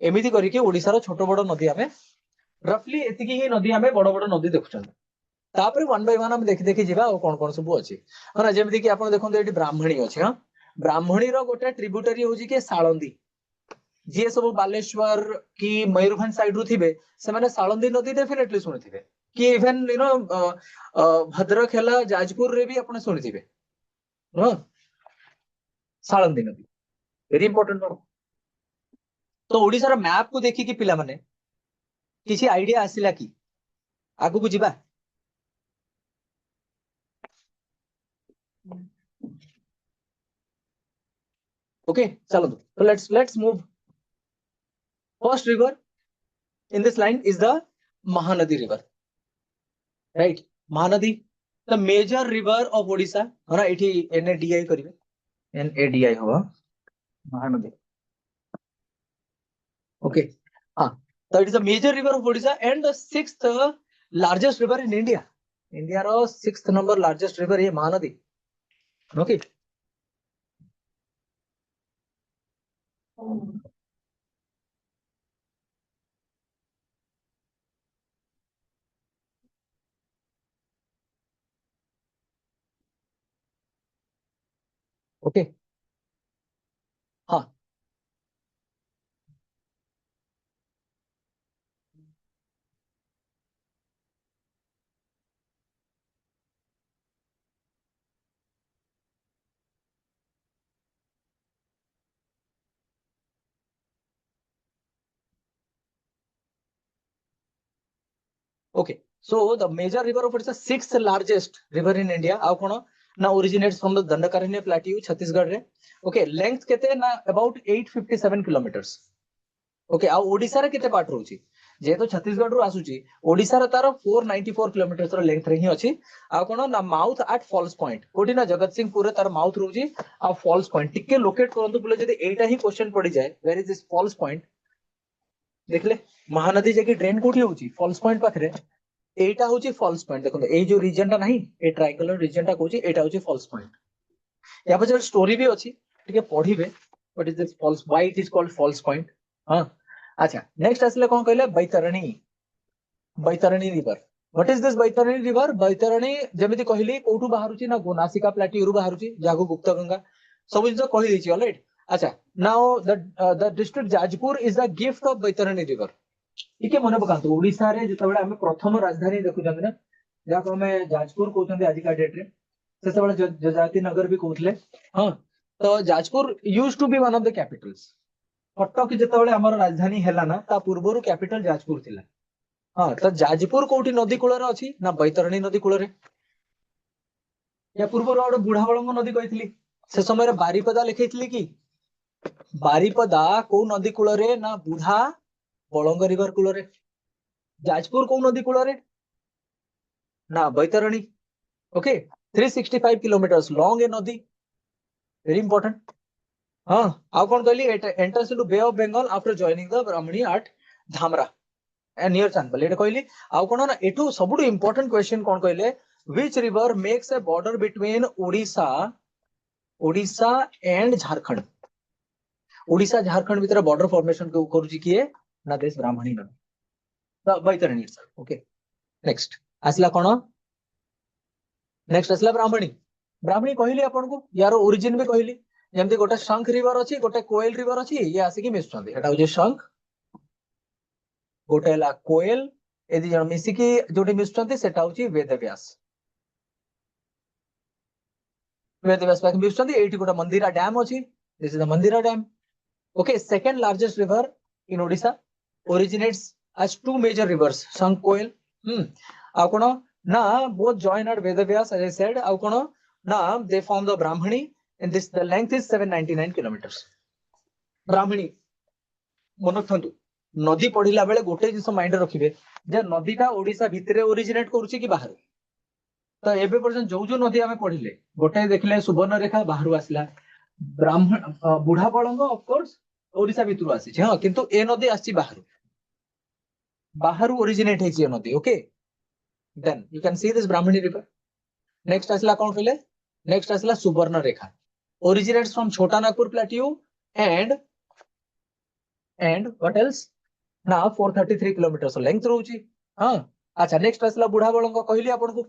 एमिति करिके ओडिसा रो छोट बड़ नदी आमे रफली एतिकी ही नदी आमे बड़ बड़ नदी देखुछन तापर वन बाय वन हम देखि देखि जिबा और कोन सब अछि हना जेमिति कि आपण देखोन एटी ब्राह्मणी अछि हां ब्राह्मणी रो गोटे ट्रिब्यूटरी होजी के साळंदी जे सब बालेश्वर की मयूरभंज साइड रु थिबे से माने साळंदी नदी डेफिनेटली सुनिथिबे कि इवन यू नो भद्रक हैला जाजपुर रे भी आपण सुनिथिबे हां साळंदी नदी वेरी इंपोर्टेंट तो ओडिसा रो मैप को देखि कि पिला माने किसी आइडिया आसिला कि आगु को जिबा ओके चलो तो let's move first river in this line is the Mahanadi river, right? Mahanadi, the major river of Odisha. है ना इठी NADI करिवे NADI होगा Mahanadi. Okay. हाँ so it is the major river of Odisha and the sixth largest river in India. India रो sixth number largest river ये Mahanadi. Okay. Okay. हाँ okay. So the major river of Odisha, sixth largest river in India. How kono now originates from the Dandakaranya plateau, Chhattisgarh re. Okay, length kete na about 857 kilometers. Okay आ ओडिसा रे केते part रहउची जेतो छत्तीसगढ़ रु आसुची ओडिसा रे तार 494 kilometre रो length रे ही अछि आ कोन ना माउथ एट फॉल्स पॉइंट कोठी ना जगत सिंहपुर रे तार माउथ रहउची आ फॉल्स पॉइंट टिके लोकेट करंतु बोले जदी एटा ही क्वेश्चन पड़ी जाय where is this False Point देखले महानदी जे की ड्रेन कोठी होउची फॉल्स पॉइंट पाखरे एटा होउची फॉल्स पॉइंट देखो ए जो रीजन टा नहीं ए ट्रायंगुलर रीजन टा कोची एटा होउची फॉल्स पॉइंट या पर स्टोरी भी अछि टिके पढिबे what is this False why it is called False Point हां अच्छा नेक्स्ट आसले कोन कहले Baitarani Baitarani river what is this Baitarani river Baitarani जेमिति कहली कोठू बाहरुची ना गोनासिका प्लेट्यू रु बाहरुची जागो गुप्त गंगा सब जिंस कहि दैछि ऑलराइट अच्छा now the district Jajpur is the gift of Baitarani river इके मने पकांतु ओडिसा रे जतबेले हमें प्रथम राजधानी देखु जंदे ना जाको हमें जाजपुर कहउछन्ते आज का डेट रे से सबले जजाति नगर भी कहउतले हां तो Jajpur used to be one of the capitals Cuttack जितेबाला आम राजधानी है ना ता पूर्वर कैपिटल जाजपुर थिला हाँ तो जाजपुर कोठी नदी कूल अच्छी ना बैतरणी नदी कूल या पूर्वर गोटे बुढ़ा बलंग नदी कही से समय बारिपदा लिखी कि बारिपदा को नदी कूल ना बुढ़ा बलंग रिवर कूल जाजपुर को नदी कूल ना बैतरणी ओके 365 किलोमीटर लॉन्ग ए नदी वेरी इंपोर्टेंट हाँ आउ कौन कहली enters into Bay of Bengal after joining the Brahmani at Dhamra near Chandpalli एटा कहली आउ कौन ना एटू सबुठु इंपोर्टेंट क्वेश्चन कौन कहले which river makes a border between Odisha Odisha and Jharkhand Odisha Jharkhand भीतर बॉर्डर फॉर्मेशन को करूची किए ना देश ब्राह्मणी नदी द बैतरणी ओके नेक्स्ट आसला कौन नेक्स्ट आसला ब्राह्मणी ब्राह्मणी कहली आपन को यार ओरिजिन भी कहली जमती गोटे शंख रिवर अच्छी गोटे कोयल रिवर अच्छी ये आसिक मिशुंती एटा होजे शंख गोटे हला कोयल ए दी जण मिसिकी जोटी मिशुंती सेटा होची वेदव्यास पाख मिशुंती एठी गोटे मंदिरा डैम अछि this is the Mandira dam okay second largest river in Odisha originates as two major rivers Sankh Koel आ कोन ना both join at Vedavyas as I said आ कोन ना they found the Brahmani and this the length is 799 kilometers Brahmani मन रखंतु नदी पढ़िला बेले गोटे जिंस माइंड रखिबे जे नदीटा ओडिसा भितरे ओरिजिनेट करूची कि बाहर तो एबे पर्यंत जो जो नदी हमें पढ़िले गोटे देखले सुवर्ण रेखा बाहर आसला ब्राह्मण बुढ़ा बलंग ऑफ कोर्स ओडिसा भितरु आसी हां किंतु ए नदी आसी बाहर बाहर ओरिजिनेट हेची ए नदी okay then you can see this Brahmani river next आसला कोन कहले नेक्स्ट आसला Subarnarekha originates from Chota Nagpur plateau and what else ना 433 किलोमीटर लेंथ रोची। हाँ अच्छा नेक्स्ट आसला बुढ़ा बलंग कहली आपन को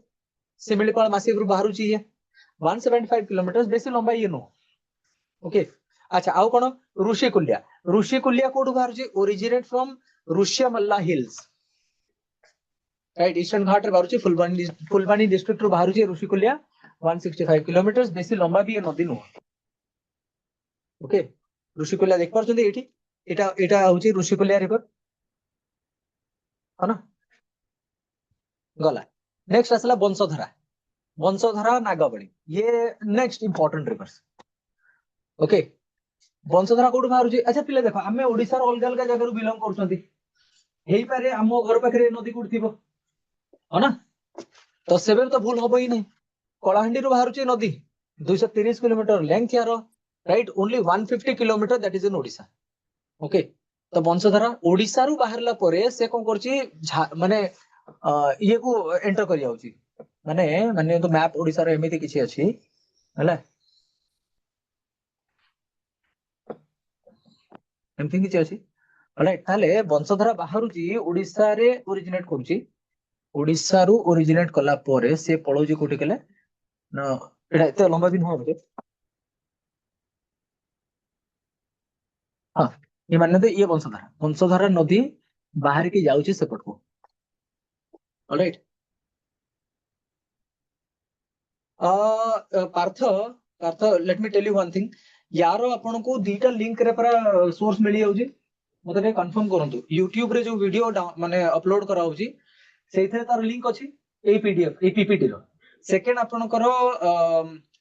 सिमिलीपाल मासीपुर बाहर ये 175 किलोमीटर बेसी लंबा ये नो ओके। अच्छा आउ कौन ऋषिकुल्या कोठु बाहर originate from Rushyamala hills right eastern Ghat रे बाहर फुलबानी डिस्ट्रिक्ट रू बाहर ऋषिकुल्या 165 किलोमीटर बेसी लंबा भी ये नदी नुह ओके। ऋषिकुल्या देख पारछंती एठी एटा एटा होची ऋषिकुल्या रिवर है ना गला। नेक्स्ट आसला वंशधरा नागावली ये next important rivers okay. Vansadhara कोड बाहर अच्छा पिले देखो आम ओडिशा अलग अलग जगह बिलंग कर आम घर पाखे नदी कोड थी है ना तो से तो भूल हम ही नहीं कलाहांडी बाहर नदी 230 किलोमीटर लेंथ यार right only 150 kilometre that is in Odisha okay. तो वंशधरा ओडिशा रु बाहरला परे से कौन करची माने ये को एंटर कर जाउची माने माने तो मैप ओडिशा रे एमिति किछि अछि हला एमथि किछि अछि राइट ताले वंशधरा बाहरुची ओडिशा रे ओरिजिनेट करूची ओडिशा रु ओरिजिनेट कला परे से पळौजी कोठी केले ना एटा एते लंबा दिन हो बजे हाँ ये माने तो ये वंशधरा नदी बाहर की जाउची सेपट को alright. Partha Partha let me tell you one thing यार आपन को दीटा लिंक रे परा सोर्स मिली जाउची मते टे कंफर्म करंतु YouTube रे जो वीडियो माने अपलोड करा होची सेइथे तार लिंक अछि ए पीडीएफ ए पीपीटी रो सेकंड आपनकर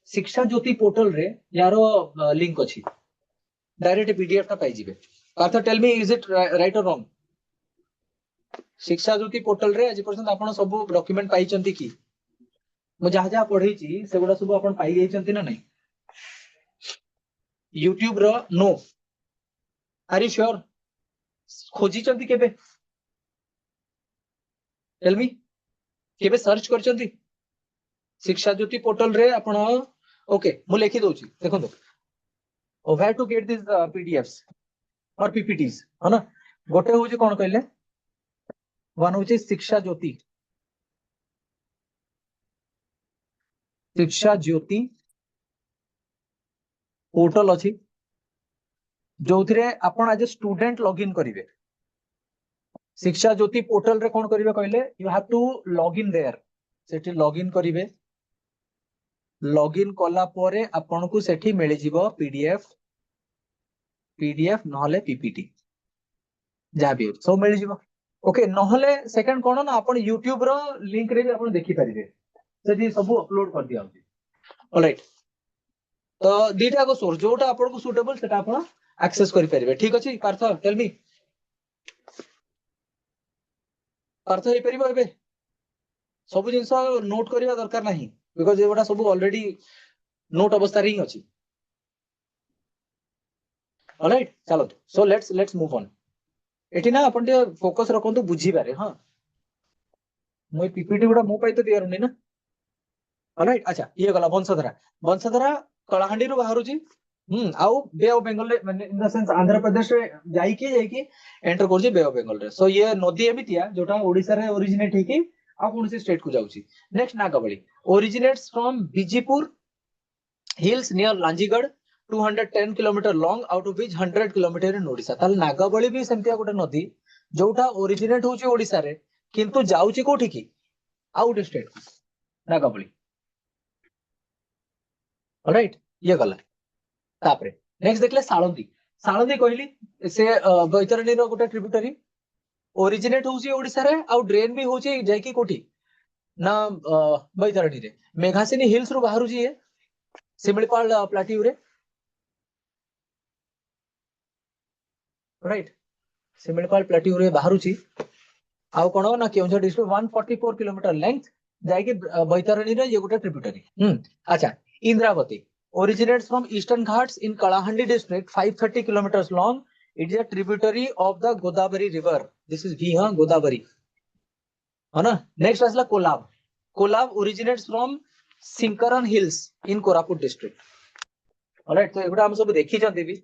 शिक्षा ज्योति पोर्टल रे यारो लिंक अछि डायरेक्ट पीडीएफ टा पाई जिवे। Partha tell me is it right or wrong Shiksha Jyoti portal रे आज पर्यंत आपन सब डॉक्यूमेंट पाई चंती की मु जहा जहा पढ़ी छी सेगुडा सब आपन पाई गई चंती ना नहीं YouTube रो नो आर यू श्योर खोजी चंती केबे टेल मी केबे सर्च कर चंती शिक्षा ज्योति पोर्टल रे आपण ओके मु लिखि दोची देखो where to get this PDFs और पीपीटीज है ना गोटे हूँ कौन कहले वन हूँ शिक्षा ज्योति पोर्टल अच्छी जो थे आपण एज ए स्टूडेंट लॉगिन करेंगे शिक्षा ज्योति पोर्टल रे कौन करेंगे कहले you have to login there सेठी लॉगिन करेंगे लॉगिन कला परे आपण को सेठी मिल जिवो पीडीएफ नहले पीपीटी जहाँ भी सब मिल जिवो ओके नहले सेकंड कौन ना आपण यूट्यूब रो लिंक रे भी आपण देखि परिबे सेठी सब अपलोड कर दिया होची ऑलराइट। तो दीटा को सोर्स जोटा आपण को सुटेबल सेटा आपण एक्सेस करि परिबे ठीक अछि। पार्थ टेल मी पार्थ हे परिबो एबे सब जिंस नोट करिवा दरकार नाही बिकॉज़ एवटा सब ऑलरेडी नोट अवस्था रे ही अछि ऑलराइट। चलो सो लेट्स मूव ऑन एठी ना आपण ते फोकस रखंतु बुझी बारे हां मोय पीपीटी गुडा मो पाई तो दियर नै ना ऑलराइट। अच्छा ये गला वंशधरा कलाहांडी रु बाहर छी आउ बे ऑफ बंगाल माने in the sense Andhra Pradesh रे जाईकी एंटर कर बे ऑफ बंगाल रे सो ये नदी एमितिया जोटा ओडिसा रे ओरिजिनेट हेकी आ कोनसी स्टेट को जाउची। Next Nagavali originates from Bijipur hills near Lanjigarh 210 kilometre long out of which 100 kilometre in Odisha ताल नागावली भी सेमतिया गोटे नदी जोटा ओरिजिनेट होची ओडिसा रे किंतु जाउची कोठी की आउट स्टेट नागावली ऑलराइट ये गला। तापरे नेक्स्ट देखले साळंदी कहली से बैतरणी रो गोटे ट्रिब्यूटरी ओरिजिनेट होची ओडिसा रे आ ड्रेन भी होची जायकी कोठी ना बैतरणी रे मेघासिनी हिल्स रु बाहर जी सिमलीपाल प्लाट्यू रे राइट सिमलीपाल प्लाट्यू रे बाहर छी आ कोन ना केउंझर डिस्ट्रिक्ट 144 किलोमीटर लेंथ जायकी बैतरणी रे ये गोटे ट्रिब्यूटरी अच्छा Indravati originates from eastern ghats in Kalahandi district 530 kilometers long it is a tributary of the Godavari river this is V Godavari है ना। नेक्स्ट आसला Kolab originates from Sinkaran hills in Koraput district ऑलराइट। तो एगुडा हम सब देखि जंती भी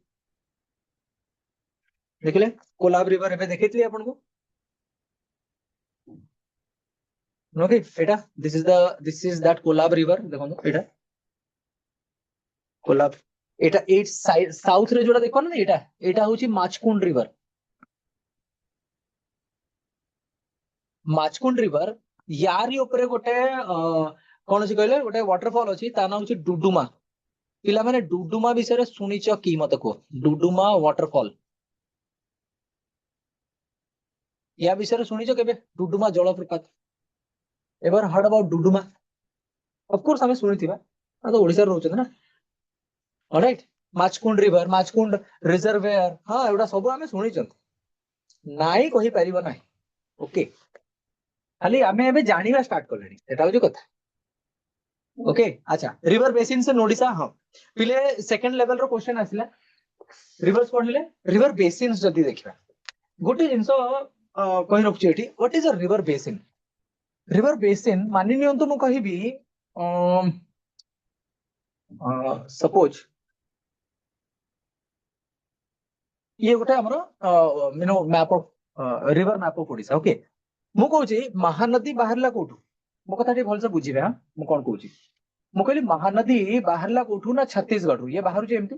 देखिले कोलाब रिवर एबे देखैतली आपन को ओके एटा this is that Kolab river देखो एटा कोलाब एटा एट साउथ रे जोड़ा देखो ना एटा एटा होची माचकुंड रिवर माचकुंड रिवर यारी ऊपर गोटे कौन अच्छी कहले गोटे वाटरफॉल अच्छी ता नाम होची डुडुमा पिला माने डुडुमा विषय शुनिच कि मत को डुडुमा वाटरफॉल या विषय शुनिच केबे डुडुमा जलप्रपात ever heard about Duduma of course हमें सुनिथिबा तो ओडिसा रे रहउछ ना alright Machkund river Machkund reservoir हां एडा सब हमें सुनिछन नाई कहि परिबो नाही ओके खाली हमें एबे जानिबा स्टार्ट करलेनी एटा होची कथा ओके अच्छा रिवर बेसिन से ओडिसा हां पिले सेकंड लेवल रो क्वेश्चन आसिला रिवर्स पढिले रिवर बेसिन जदी देखिबा गोटे जिंसो कहि रखछि एठी what is a river basin मानि नियंतु मु कहिबी सपोज ये गोटे हमर मीनो map of river map of Odisha okay मु कहूछि महानदी बाहरला कोठु मो कथा टी भलसे बुझिबे हां मु कोन कहूछि मु कहली महानदी बाहरला कोठु ना छत्तीसगढ़ रु ये बाहरु जे एमती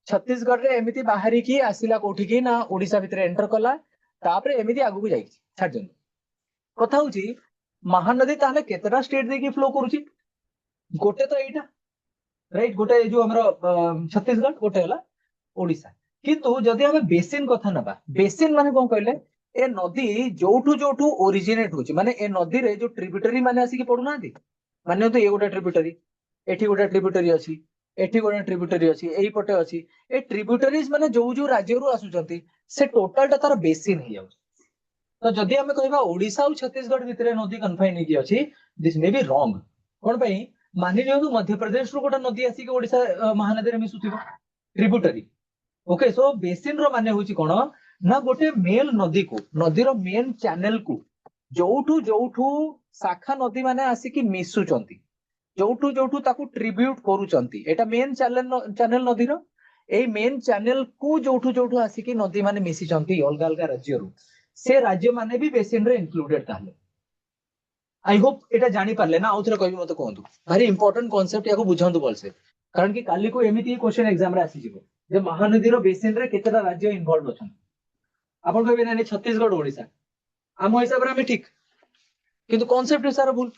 छत्तीसगढ़ रे एमिति बाहरी की आसिला कोठी की ना ओडिसा भितर एंटर कला तापरे एमिति आगु को जाई छाड़ जन कथा होछि महानदी ताले केतरा स्टेट देखि फ्लो करूछि गोटे तो एटा राइट गोटे जो हमर छत्तीसगढ़ गोटे हला ओडिसा किंतु जदि हमें बेसिन कथा नबा बेसिन माने कोन कहले ए नदी जोठू ओरिजिनेट होछि माने ए नदी रे जो ट्रिब्यूटरी माने आसी की पडु नांती माने तो ए गोटे ट्रिब्यूटरी एठी गोटे ट्रिब्यूटरी अछि एठी गोटे ट्रिब्यूटरी अछि एही पटे अछि ए ट्रिब्यूटरीज माने जो जो राज्य रु आसुचंती से टोटल टा तार बेसिन हे जाउ तो जदि हमें कहबा ओडिसा और छत्तीसगढ़ भितरे नदी कन्फाइन हे अछि दिस मे बी रॉन्ग कोन पई मानि लियो मध्य प्रदेश रु गोटे नदी आसी के ओडिसा महानदी रे मिसुथिबो ट्रिब्यूटरी ओके सो बेसिन रो माने होची कोन ना गोटे मेल नदी को नदी रो मेन चैनल को जोठू शाखा नदी माने आसी की मिसुचंती जोठू ताकू ट्रिब्यूट करूचंती एटा मेन चैनल नदी रो ए मेन चैनल को जोठू आसी की नदी माने मिसिचंती अलगा अलगा राज्य रो से राज्य माने भी बेसिन रे इंक्लूडेड ताले आई होप एटा जानि पारले ना आउथरे कहबी मते कोहंतु भारी इंपोर्टेंट कांसेप्ट याको बुझंतु बोलसे कारण कि काली को एमिति क्वेश्चन एग्जाम रे आसी जिवो जे महानदी रो बेसिन रे केतेटा राज्य इन्वॉल्व अछन आपण कहबे ना छत्तीसगढ़ ओडिसा आम हिसाब रे हमें ठीक किंतु कांसेप्ट सारा भूल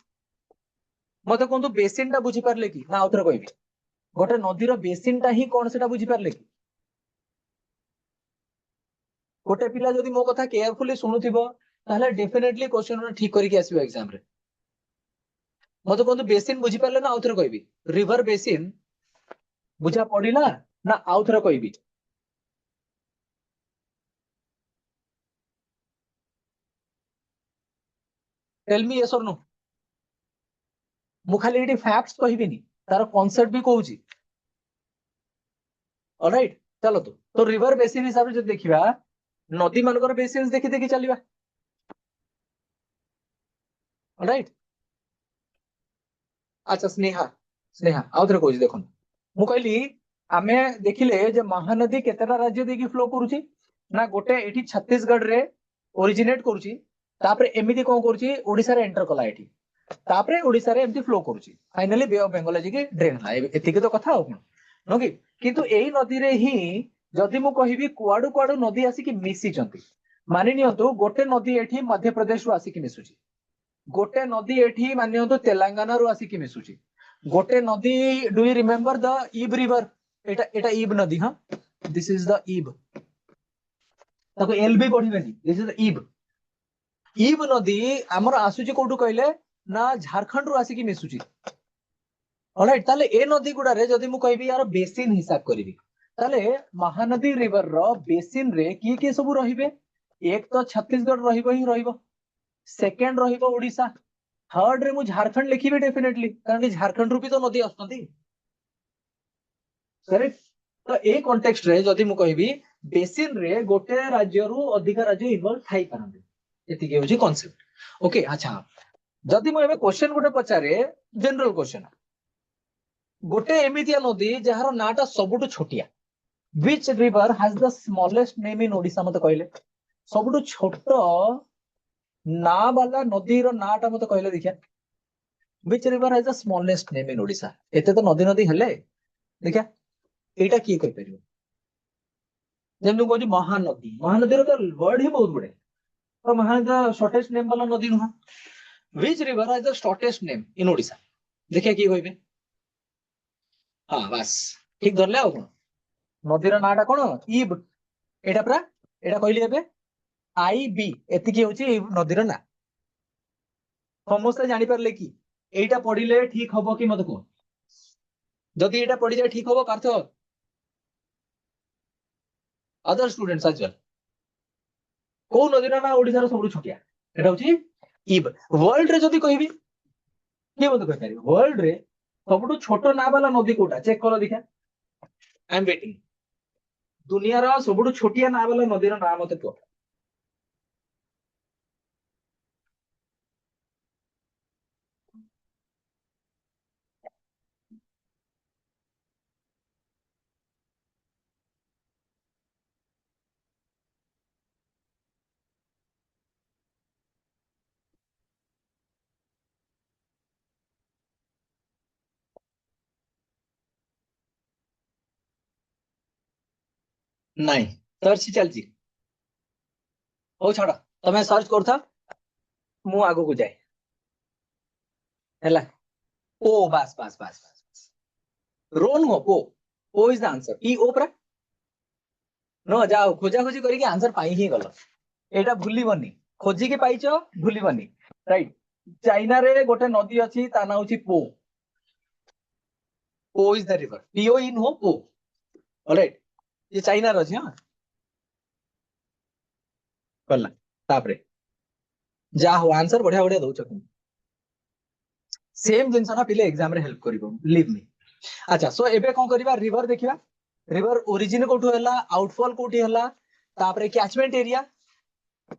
मते कोहंतु बेसिन टा बुझी पारले कि ना आउथरे कहबी गोटे नदी रो बेसिन टा ही कोन सेटा बुझी पारले कि गोटे पिला जदि मो कथा केयरफुली सुनुथिबो ताहले डेफिनेटली क्वेश्चन ठीक करिके आसीबो एग्जाम रे मते कोहंतु बेसिन बुझी पारले ना आउथरे कहबी रिवर बेसिन बुझा पड़िला ना आउथरे कहबी टेल मी यस और नो मु खाली एटी फैक्ट्स कहबिनी तार कांसेप्ट भी कहूची ऑलराइट चलो तो रिवर बेसिन हिसाब से देखिबा नदी मानकर बेसिन देखि देखि चलिबा ऑलराइट अच्छा स्नेहा स्नेहा आउथरे कहूची देखन मु कहली आमे देखिले जे महानदी केतेटा राज्य देखि फ्लो करूची ना गोटे एठी छत्तीसगढ़ रे ओरिजिनेट करूची तापरे एमिति कोन करूची ओडिसा रे एंटर कला एठी तापरे ओडिसा रे एमिति फ्लो करूची फाइनली बे ऑफ बंगाल जी के ड्रेन ला एतिके तो कथा हो कोन नो कि किंतु एही नदी रे ही जदि मु कहिबी कुआडू कुआडू नदी आसी की मिसी चंती मानि नियंतु गोटे नदी एठी मध्य प्रदेश रु आसी की मिसुची गोटे नदी एठी मानि नियंतु तेलंगाना रु आसी की मिसुची गोटे नदी do you remember the Ib river एटा एटा ईब नदी हां दिस इज द ईब ताको एलबी पढिबेनी दिस इज द ईब नदी हमर आसुची कोठू कहले ना झारखंड रु आसी की मिसुची ऑलराइट ताले ए नदी गुडा रे जदि मु कहबी यार बेसिन हिसाब करिवि ताले महानदी रिवर रो बेसिन रे की सब रहिबे एक तो छत्तीसगढ़ रहिबो ही रहिबो सेकंड रहिबो ओडिसा थर्ड रे मु झारखंड लिखिबे डेफिनेटली कारण कि झारखंड रु भी तो नदी आसनती करेक्ट तो ए कॉन्टेक्स्ट रे जदि मु कहबी बेसिन रे गोटे राज्य रु अधिक राज्य इन्वॉल्व थाई पारंते एतिके होची कांसेप्ट ओके अच्छा जदि मु एबे क्वेश्चन गोटे पचारे जनरल क्वेश्चन गोटे एमितिया नदी जहार नाटा सबुटु छोटिया which river has the smallest name in Odisha मत कहले सबुठु छोट ना वाला नदी रो नाटा मत कहले देखिया which river has the smallest name in Odisha एते तो नदी नदी हेले देखिया एटा की कहि परियो जेम कहू महानदी महानदी रो तो वर्ड ही बहुत बड़े तो महानदी शॉर्टेस्ट नेम वाला नदी नुहा which river has the shortest name in Odisha देखिया की कहबे हां बस ठीक धरले आ कोन नदीर नाटा कोन इब एटा परा एटा कहली एबे आईबी एतिकी होची नदीर ना समस्त जानि परले कि एटा पढिले ठीक हबो कि मत को जदि एटा पढि जाय ठीक हबो पार्थ अदर स्टूडेंट्स आज वेल को नदीर ना ओडिसा रो सबु छोटिया एटा होची इब वर्ल्ड रे जदि कहबी के मत कहि पारि वर्ल्ड रे सबु छोटो ना वाला नदी कोटा चेक करो देखा आई एम वेटिंग दुनिया रो सबु छोटिया ना वाला नदी रो नाम मते को नहीं सर्च चलची ओ छाड़ तमे सर्च करथा मु आगो को जाए हैला ओ बस बस बस बस रोन हो ओ इज द आंसर ई ओ प्रा न जाओ खोजा खोजी करी आंसर पाई ही गलो एटा भूलिबनी खोजी के पाइचो भूलिबनी राइट चाइना रे गोटे नदी अछि ता ना होची पो इज द रिवर पीओ इन हो पो ऑलराइट ये चाइना रो अछि हां कल्ला तापरे जा हो आंसर बढ़िया बढ़िया दउछ तुम सेम जिंस ना पिले एग्जाम रे हेल्प करिवो बिलीव मी अच्छा सो एबे कोन करबा रिवर देखिबा रिवर ओरिजिन कोठु हला आउटफॉल कोठी हला तापरे कैचमेंट एरिया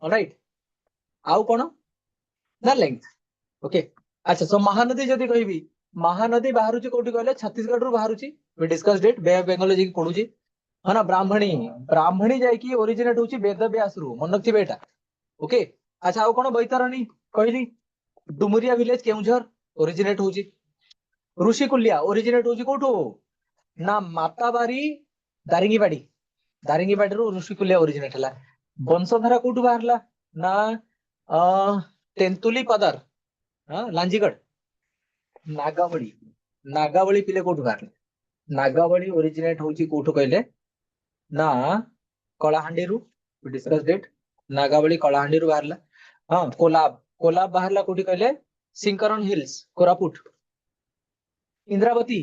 ऑलराइट आउ कोन ना लेंथ ओके अच्छा सो महानदी जदी कहबी महानदी बाहरुची कोठी कहले छत्तीसगढ़ रु बाहरुची we discussed it Bay of Bengal जी पढुची है ना ब्राह्मणी ब्राह्मणी जाय की ओरिजिनेट होची वेद व्यास रु मन रखथि बेटा ओके अच्छा आउ कोन बैतरणी कहली डुमरिया विलेज केउझर ओरिजिनेट होची ऋषिकुल्या ओरिजिनेट होची कोठो ना माताबारी दारिंगीबाड़ी रु ऋषिकुल्या ओरिजिनेट हला वंशधारा कोठु बाहरला ना तेंतुली पदर हां लांजीगढ़ नागावली नागावली पिले कोठु बाहरला नागावली ओरिजिनेट होची कोठु कहले ना कलाहांडी रु डिस्कस डेट नागावली कलाहांडी रु बाहरला हां कोलाब कोलाब बाहरला कोठी कहले सिंकरन हिल्स कोरापुट इंद्रावती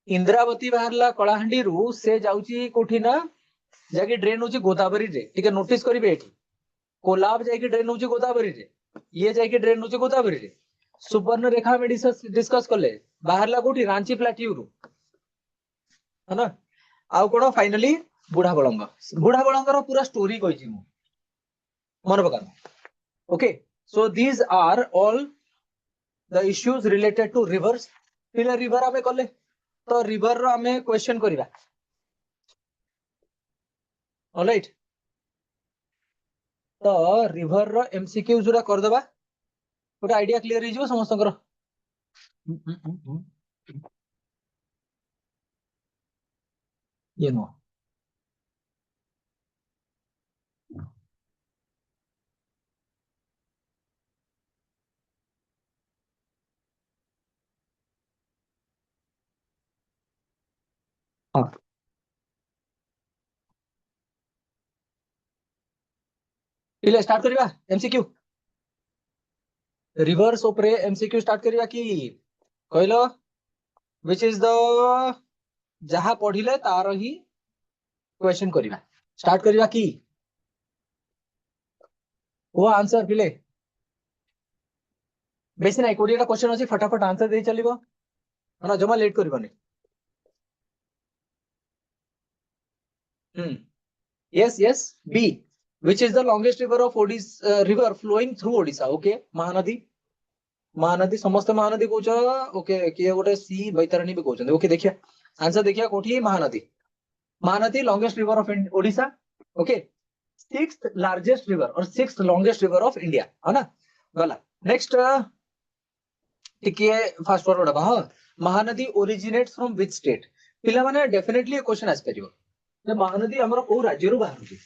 इंद्रावती बाहरला कलाहांडी रु से जाउची कोठी ना जाके ड्रेन होची गोदावरी रे ठीक है नोटिस करिवे एठी कोलाब जाके ड्रेन होची गोदावरी रे ये जाके ड्रेन होची गोदावरी रे सुवर्ण रेखा में डिस्कस करले बाहरला कोठी रांची प्लाट्यू रु है ना आउ कोन फाइनली बुढ़ा बळंग रो पूरा स्टोरी कहिची मु मन पका okay so these are all the issues related to rivers पिले रिवर आमे कले तो रिवर रो आमे क्वेश्चन करिवा ऑलराइट तो रिवर रो एमसीक्यू जुरा कर देबा गोटे आइडिया क्लियर हो जिवो समस्तकर ये नो हां पिले स्टार्ट करिवा एमसीक्यू रिवर्स ऊपर एमसीक्यू स्टार्ट करिया कि कहलो व्हिच इज द जहा पढिले तार ही क्वेश्चन करिवा स्टार्ट करिवा कि वो आंसर पिले बेसी नाही 20 टा क्वेश्चन अछि फटाफट आंसर दे चलिबो ना जमा लेट करबनी yes yes B which is the longest river of river flowing through Odisha okay Mahanadi समस्त महानदी कहछ ओके किए गोटे सी बैतरणी भी कहछ ओके देखिया आंसर देखिया कोठी Mahanadi Mahanadi longest river of Odisha, okay, sixth largest river और sixth longest river of India, है ना। गला नेक्स्ट टिके फास्ट फॉरवर्ड हबा। हाँ, Mahanadi originates from which state? पिला माने डेफिनेटली क्वेश्चन आस परियो जे महानदी हमर को राज्य रु बाहर।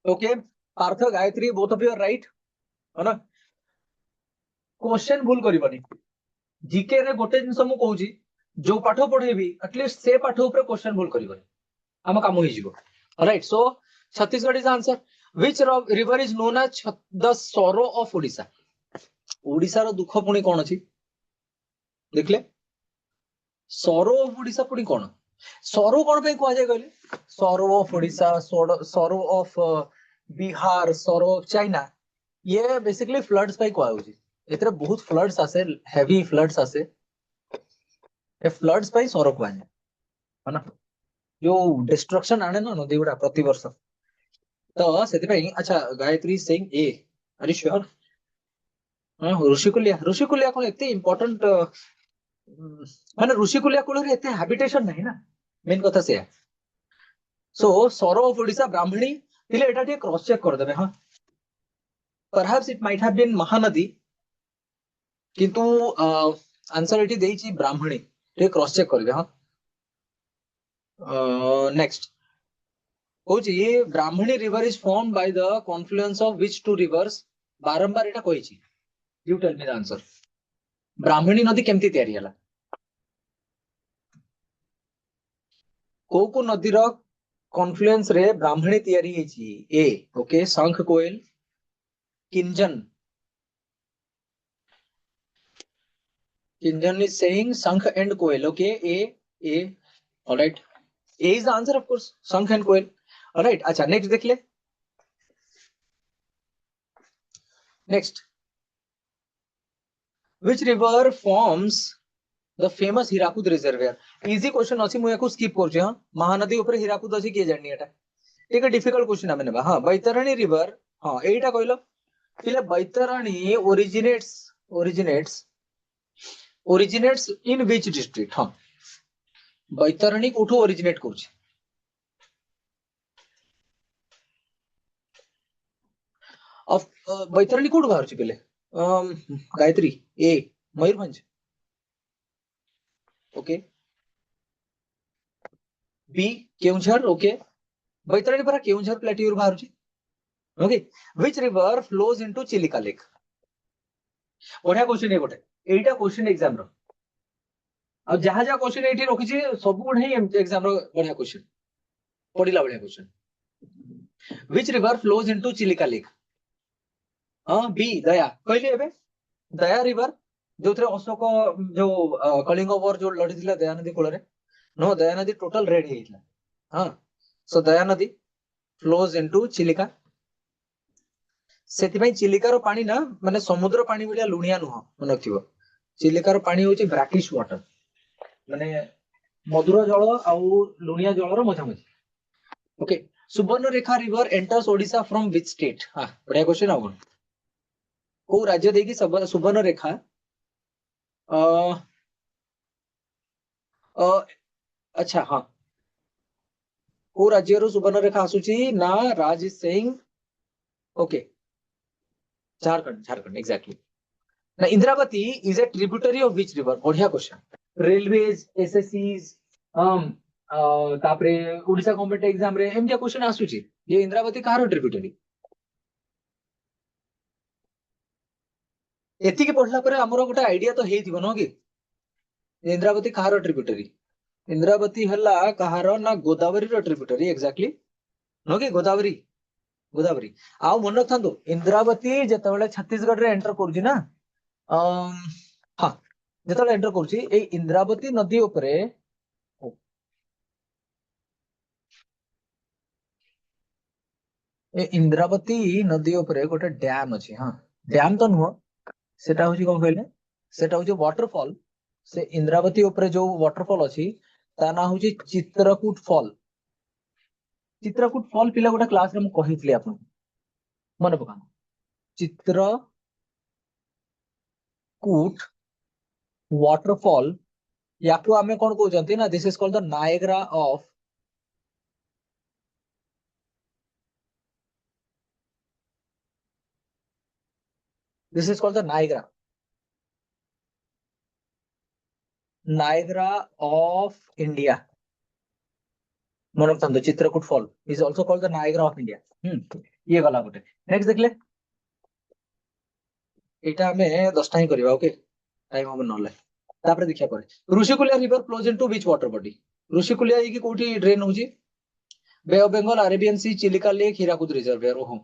Okay, Partha Gayatri both of you are right, है ना। क्वेश्चन भूल करबनी। जीके रे गोटे जिंस मु कहूची, जो पाठ पढेबी एटलीस्ट से पाठ ऊपर क्वेश्चन भूल करबनी, हम काम हो जिवो। Right, so Chhattisgarh is answer. Which river is known as the sorrow of Odisha? Odisha रो दुख पुणी कोन अछि देखले? सॉरो ऑफ ओडिशा पुणी कोन? सॉरो कोन पे कहआ जाय कहले? Sorrow of Odisha, sorrow of Bihar, sorrow of China, ये बेसिकली फ्लड्स पे कहआ होची। एतरे बहुत फ्लड्स आसे, हेवी फ्लड्स आसे, ए फ्लड्स पे सॉरो कहआ जाय, है ना। जो डिस्ट्रक्शन आने ना नदी गुडा प्रति वर्ष, तो सेति पे। अच्छा, गायत्री सिंह ए, आर यू श्योर? हां, ऋषिकुलिया कोन एते इंपोर्टेंट, माने ऋषिकुलिया कोन रे एते हैबिटेशन नहीं ना, मेन कथा से। So sorrow of Odisha Brahmani तिले एटा टे क्रॉस चेक कर देबे। हां, perhaps it might have been Mahanadi, किंतु आंसर एटी देइची ब्राह्मणी, टे क्रॉस चेक करबे। हां, नेक्स्ट होची Brahmani river is form by the confluence of which two rivers? बारंबार एटा कहिची, you tell me the answer. Brahmani नदी केमती तयारी हला? को नदी रो कॉन्फ्लुएंस रे ब्राह्मणी तयारी हेची? ए, ओके, शंख कोयल, किंजन, किंजन is saying Shankh and Koel. Okay, A. All right. A is the answer, of course. Shankh and Koel. All right. अच्छा, next देख ले. Next. Which river forms the famous Hirakud reservoir? Easy question अछि, मु एको skip करछि। हां, महानदी ऊपर हीराकुद अछि के जानि एटा? एक डिफिकल्ट क्वेश्चन आमे नेबा। हां, बैतरणी रिवर, हां एटा कहलो पिले Baitarani originates in which district? हां, बैतरणी कोठो ओरिजिनेट करछि? ऑफ बैतरणी कोठ बाहर छि पहले? Gayatri A, Mayurbhanj, okay, B Keonjhar, okay, Baitarani पर केउंझर प्लेट्यू बाहर छि, okay. Which river flows into Chilika lake? बढ़िया क्वेश्चन है गोटे, एटा क्वेश्चन एग्जाम रो। अब जहां जहां क्वेश्चन एठी रखि छि सब गुण ही एग्जाम रो बढ़िया क्वेश्चन, पढ़िला बढ़िया question. Which river flows into Chilika lake? हां, बी दया कहली एबे, दया रिवर जो थे अशोक जो कलिंग वॉर जो लड़ी थिला दया नदी कूल रे, नो, दया नदी टोटल रेड हेइतला। हां, सो दया नदी फ्लोज इनटू चिलिका, सेति भाई चिलिका रो पानी ना माने समुद्र पानी भलिया लुणिया नुह मन रखिबो। चिलिका रो पानी होची ब्रैकिश वाटर, माने मधुर जल आ लुणिया जल रो मझा मझी, okay. Subarnarekha river enters Odisha from which state? हां, बढ़िया क्वेश्चन आ गन। को राज्य देकी सुवर्णरेखा अ अ अच्छा, हाँ, को राज्य रो सुवर्णरेखा आसुची ना? Raj is saying, okay, Jharkhand exactly. ना, Indravati is a tributary of which river? बढ़िया क्वेश्चन। रेलवेज, एसएससीज, हम तापरे ओडिशा कॉम्पिटेटिव एग्जाम रे एम क्वेश्चन आसुची, ये इंद्रावती कहारो ट्रिब्यूटरी? एतिके पढ़ला परे हमरो गोटे आइडिया तो हेइथिबो न कि इंद्रावती कहारो ट्रिब्यूटरी? इंद्रावती हला कहारो ना गोदावरी रो ट्रिब्यूटरी, एग्जैक्टली, न कि गोदावरी, गोदावरी। आ मन रखथांतो इंद्रावती जेतेबेले छत्तीसगढ़ रे एंटर करूची ना, हाँ, जेतेबेले एंटर करूची ए इंद्रावती नदी ऊपरे, ए इंद्रावती नदी ऊपरे गोटे डैम अछि। हाँ, डैम तो नुह, सेटा होची कोन कहले, सेटा होची वाटरफॉल। से इंद्रावती ऊपरे जो वाटरफॉल अछि ता ना होची चित्रकूट फॉल। चित्रकूट फॉल पिला गोटे क्लास रे मु कहितली आपन, मन पका, चित्रकूट हिराकूट वाटरफॉल या आमे कौन कहते ना this is called the Niagara of this is called the Niagara of India मन रखता Chitrakoot fall is also called the Niagara of India ये गला गोटे नेक्स्ट देखले एटा हमें 10टा ही करबा ओके टाइम हम नले तापर देखिया परे Rushikulya river flows into which water body Rushikulya की कोठी ड्रेन होजी Bay of Bengal Arabian sea Chilika lake Hirakud reservoir ओहो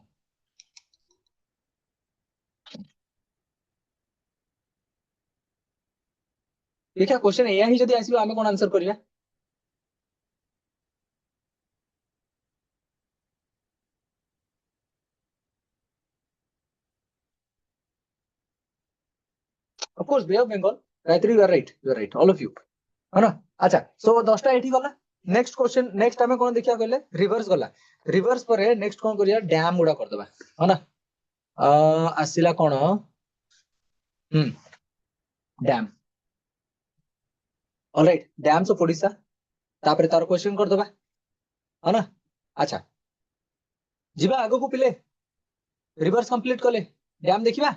देखिया क्वेश्चन एया ही जदी आसीबा हमें कोन आंसर करिया of course Bay of Bengal Gayatri you are right all of you है ना अच्छा सो 10टा एठी गला नेक्स्ट क्वेश्चन नेक्स्ट हमें कोन देखिया कहले रिवर्स गला रिवर्स पर नेक्स्ट कोन करिया डैम गुडा कर दबा है ना आसिला कोन dam alright dams of Odisha तापर तार क्वेश्चन कर दबा है ना अच्छा जीवा आगो को पिले रिवर्स कंप्लीट कले डैम देखिबा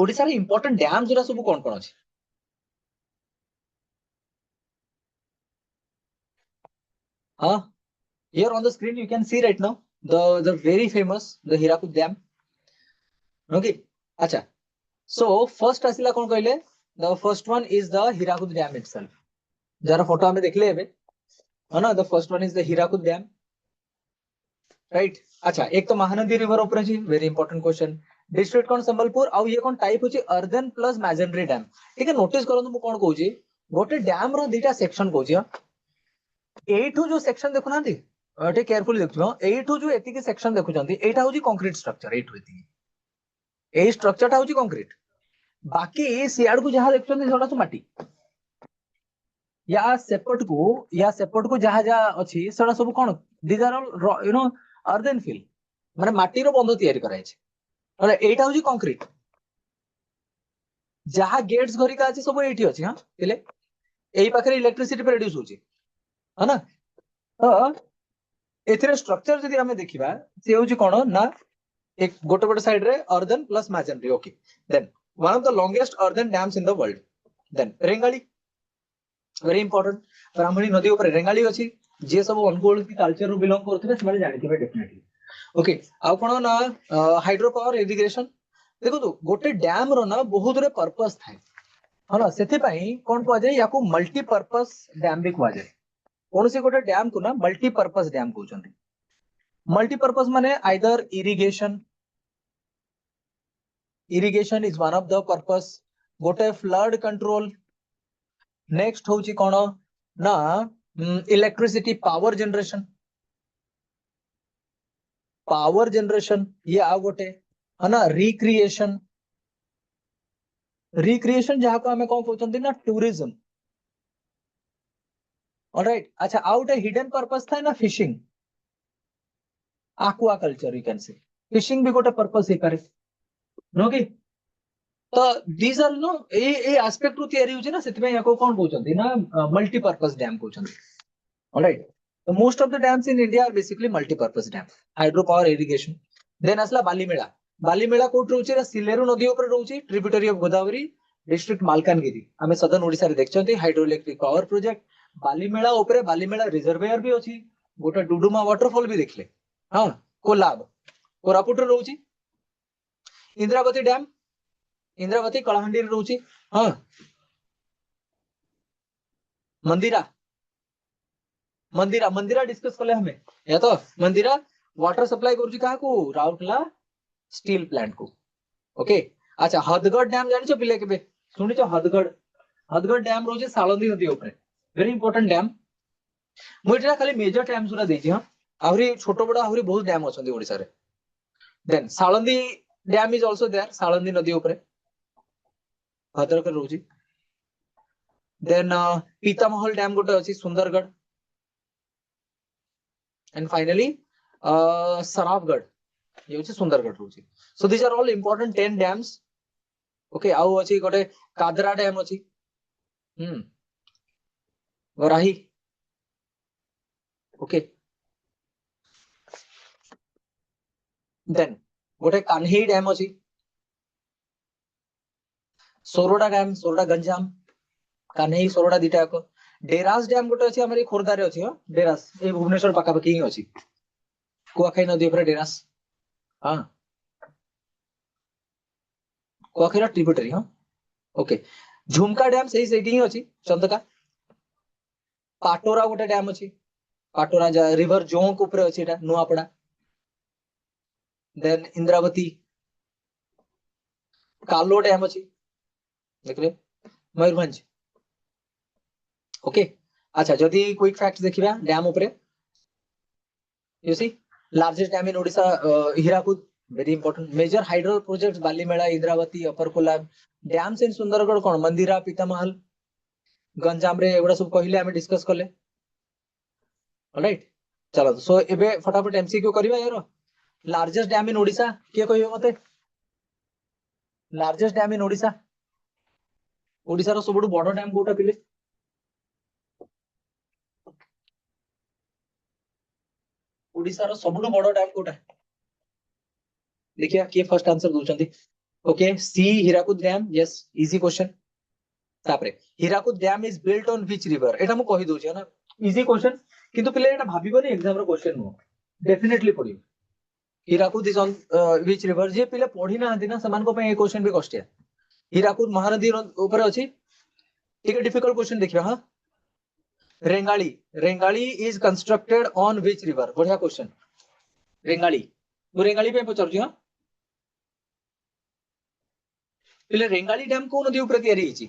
ओडिसा रे इंपोर्टेंट डैम जोरा सब कोन कोन अछि हाँ here on the screen you can see right now the very famous the Hirakud dam okay acha so first asila kon कहले the first one is the Hirakud dam itself जरा photo हमें देख ले एबे है ना the first one is the Hirakud dam right अच्छा एक तो महानदी रिवर ऊपर अछि very important question डिस्ट्रिक्ट कोन संबलपुर आ ये कोन टाइप होची अर्दन प्लस मैजेंड्री डैम ठीक है नोटिस करंतु मु कोन कहूची गोटे डैम रो दीटा सेक्शन कहूची एठू जो सेक्शन देखु नांती टे केयरफुली देखिबो एठू जो एतिकी सेक्शन देखुचंती एटा होची कंक्रीट स्ट्रक्चर एठू एतिकी ए स्ट्रक्चरटा होची कंक्रीट बाकी सियाड को जहां देखुचंती सेटा तो माटी या सेपट को जहां जहां अछि सेटा सब कोन these are all you know earthen fill माने माटी रो बंध तयारी कराय छै अरे एटा होची कंक्रीट जहां गेट्स घरी का अछि सब एठी अछि हां पिले एई पाखरे इलेक्ट्रिसिटी प्रोड्यूस होची है ना तो एथिरे स्ट्रक्चर जदि हमें देखिबा से होची कोन ना एक गोटे गोटे साइड रे earthen plus masonry okay then one of the longest earthen dams in the world then Rengali very important Brahmani नदी ऊपर रेंगाली अछि जे सब अनुगुल की कल्चर रो बिलोंग करथि से माने जानिथिबे डेफिनेटली ओके आ कोन ना हाइड्रो पावर इरिगेशन देखो तो गोटे डैम रो ना बहुत रे पर्पस थाए है ना सेति पई कोन को जाय याकू मल्टीपर्पस डैम भी को जाय कौन सी गोटे डैम को ना मल्टीपर्पस डैम कहउछंती मल्टीपर्पस माने either irrigation is one of the purpose गोटे फ्लड कंट्रोल नेक्स्ट होची कोन ना इलेक्ट्रिसिटी पावर जनरेशन ये आ गोटे है ना रिक्रिएशन जहां को हमें कौन कहउछंती ना टूरिज्म ऑलराइट अच्छा आउट ए हिडन पर्पस था ना fishing aquaculture you can say fishing भी गोटे पर्पस हे पारे नो कि तो these are no a aspect रु तयारी होची ना सेति पे याको कोन कहउछंती ना मल्टीपर्पस डैम कहउछंती ऑलराइट तो most of the dams in India are basically multipurpose dam hydro power irrigation then असला बालीमेला कोट रहउची रा सिलेरु नदी ऊपर रहउची tributary of Godavari district Malkangiri हमें सदर्न ओडिसा रे देखछंती hydro electric power project Balimela ऊपर बालीमेला रिजर्वायर भी अछि गोटे डुडुमा वाटरफॉल भी देखले हाँ कोलाब कोरापुट रे रहउची इंद्रावती कलाहांडी रे रहउची हाँ मंदिरा डिस्कस कले हमें या तो मंदिरा वाटर सप्लाई करूची काहा को राउरकेला स्टील प्लांट को ओके अच्छा हदगढ़ डैम जानि छ पिले केबे सुनि छ हदगढ़ डैम रोजे सालंदी नदी ऊपर वेरी इंपोर्टेंट डैम मुइटा खाली मेजर डैम सुरा देछि हां आहुरी छोटो बड़ा आहुरी बहुत डैम अछंती ओडिसा रे then Salandi dam is also there Salandi नदी ऊपर भद्रक रोजी देन पीतामहल डैम गोटे अछि सुंदरगढ़ एंड फाइनली सराफगढ़ ये होची सुंदरगढ़ रोची। So this are all important 10 dams. Okay आउ अछि गोटे कादरा डैम अछि। वराही। ओके देन गोटे कान्ही डैम अछि। सोरोडा डैम, सोरोडा गंजाम, कान्ही सोरोडा दिटा को। डेरास डैम गोटे अछि हमर खोरदा रे अछि। हो डेरास ए भुवनेश्वर पाका पाकी ही अछि। कुआखाई नदी ऊपर डेरास। हां कुआखाई ट्रिब्यूटरी। हां ओके झुमका डैम सही सेठी ही अछि चंदका। पाटोरा गोटे डैम अछि। पाटोरा रिवर जोंक ऊपर अछि एटा नुआपड़ा। देन इंद्रावती। कालो डैम अछि देखले मयूरभंज। ओके अच्छा जदि क्विक फैक्ट देखिबा डैम ऊपर you see largest dam in Odisha Hirakud very important major hydro projects Balimela Indravati upper Kolab dams in Sundargarh कोन मंदिरा पीतामहल गंजाम रे एगुडा सब कहले हमें डिस्कस करले ऑलराइट। चलो सो एबे फटाफट एमसीक्यू करबा यार लार्जेस्ट डैम इन ओडिशा के कहबे मते largest dam in Odisha Odisha रो सबुठु बड़ डैम कोटा पिले ओडिशा रो सबुठु बड़ डैम कोटा देखिया के फर्स्ट आंसर दोचंती। Okay see Hirakud dam yes easy question. तापरे Hirakud dam is built on which river एटा मु कहि दोचे ना इजी क्वेश्चन किंतु पिले एटा भाबिबोनी एग्जाम रो क्वेश्चन नो डेफिनेटली पढियो। Hirakud is on which river जे पिले पढी ना हंती ना समान को पे ए क्वेश्चन भी कष्टिया। हीराकुद महानदी ऊपर अछि ठीक है डिफिकल्ट क्वेश्चन देखियो। हां Rengali Rengali is constructed on which river बढ़िया क्वेश्चन। रेंगाली मु रेंगाली पे पचरजी। हां पिले रेंगाली डैम को नदी ऊपर तयारी हिची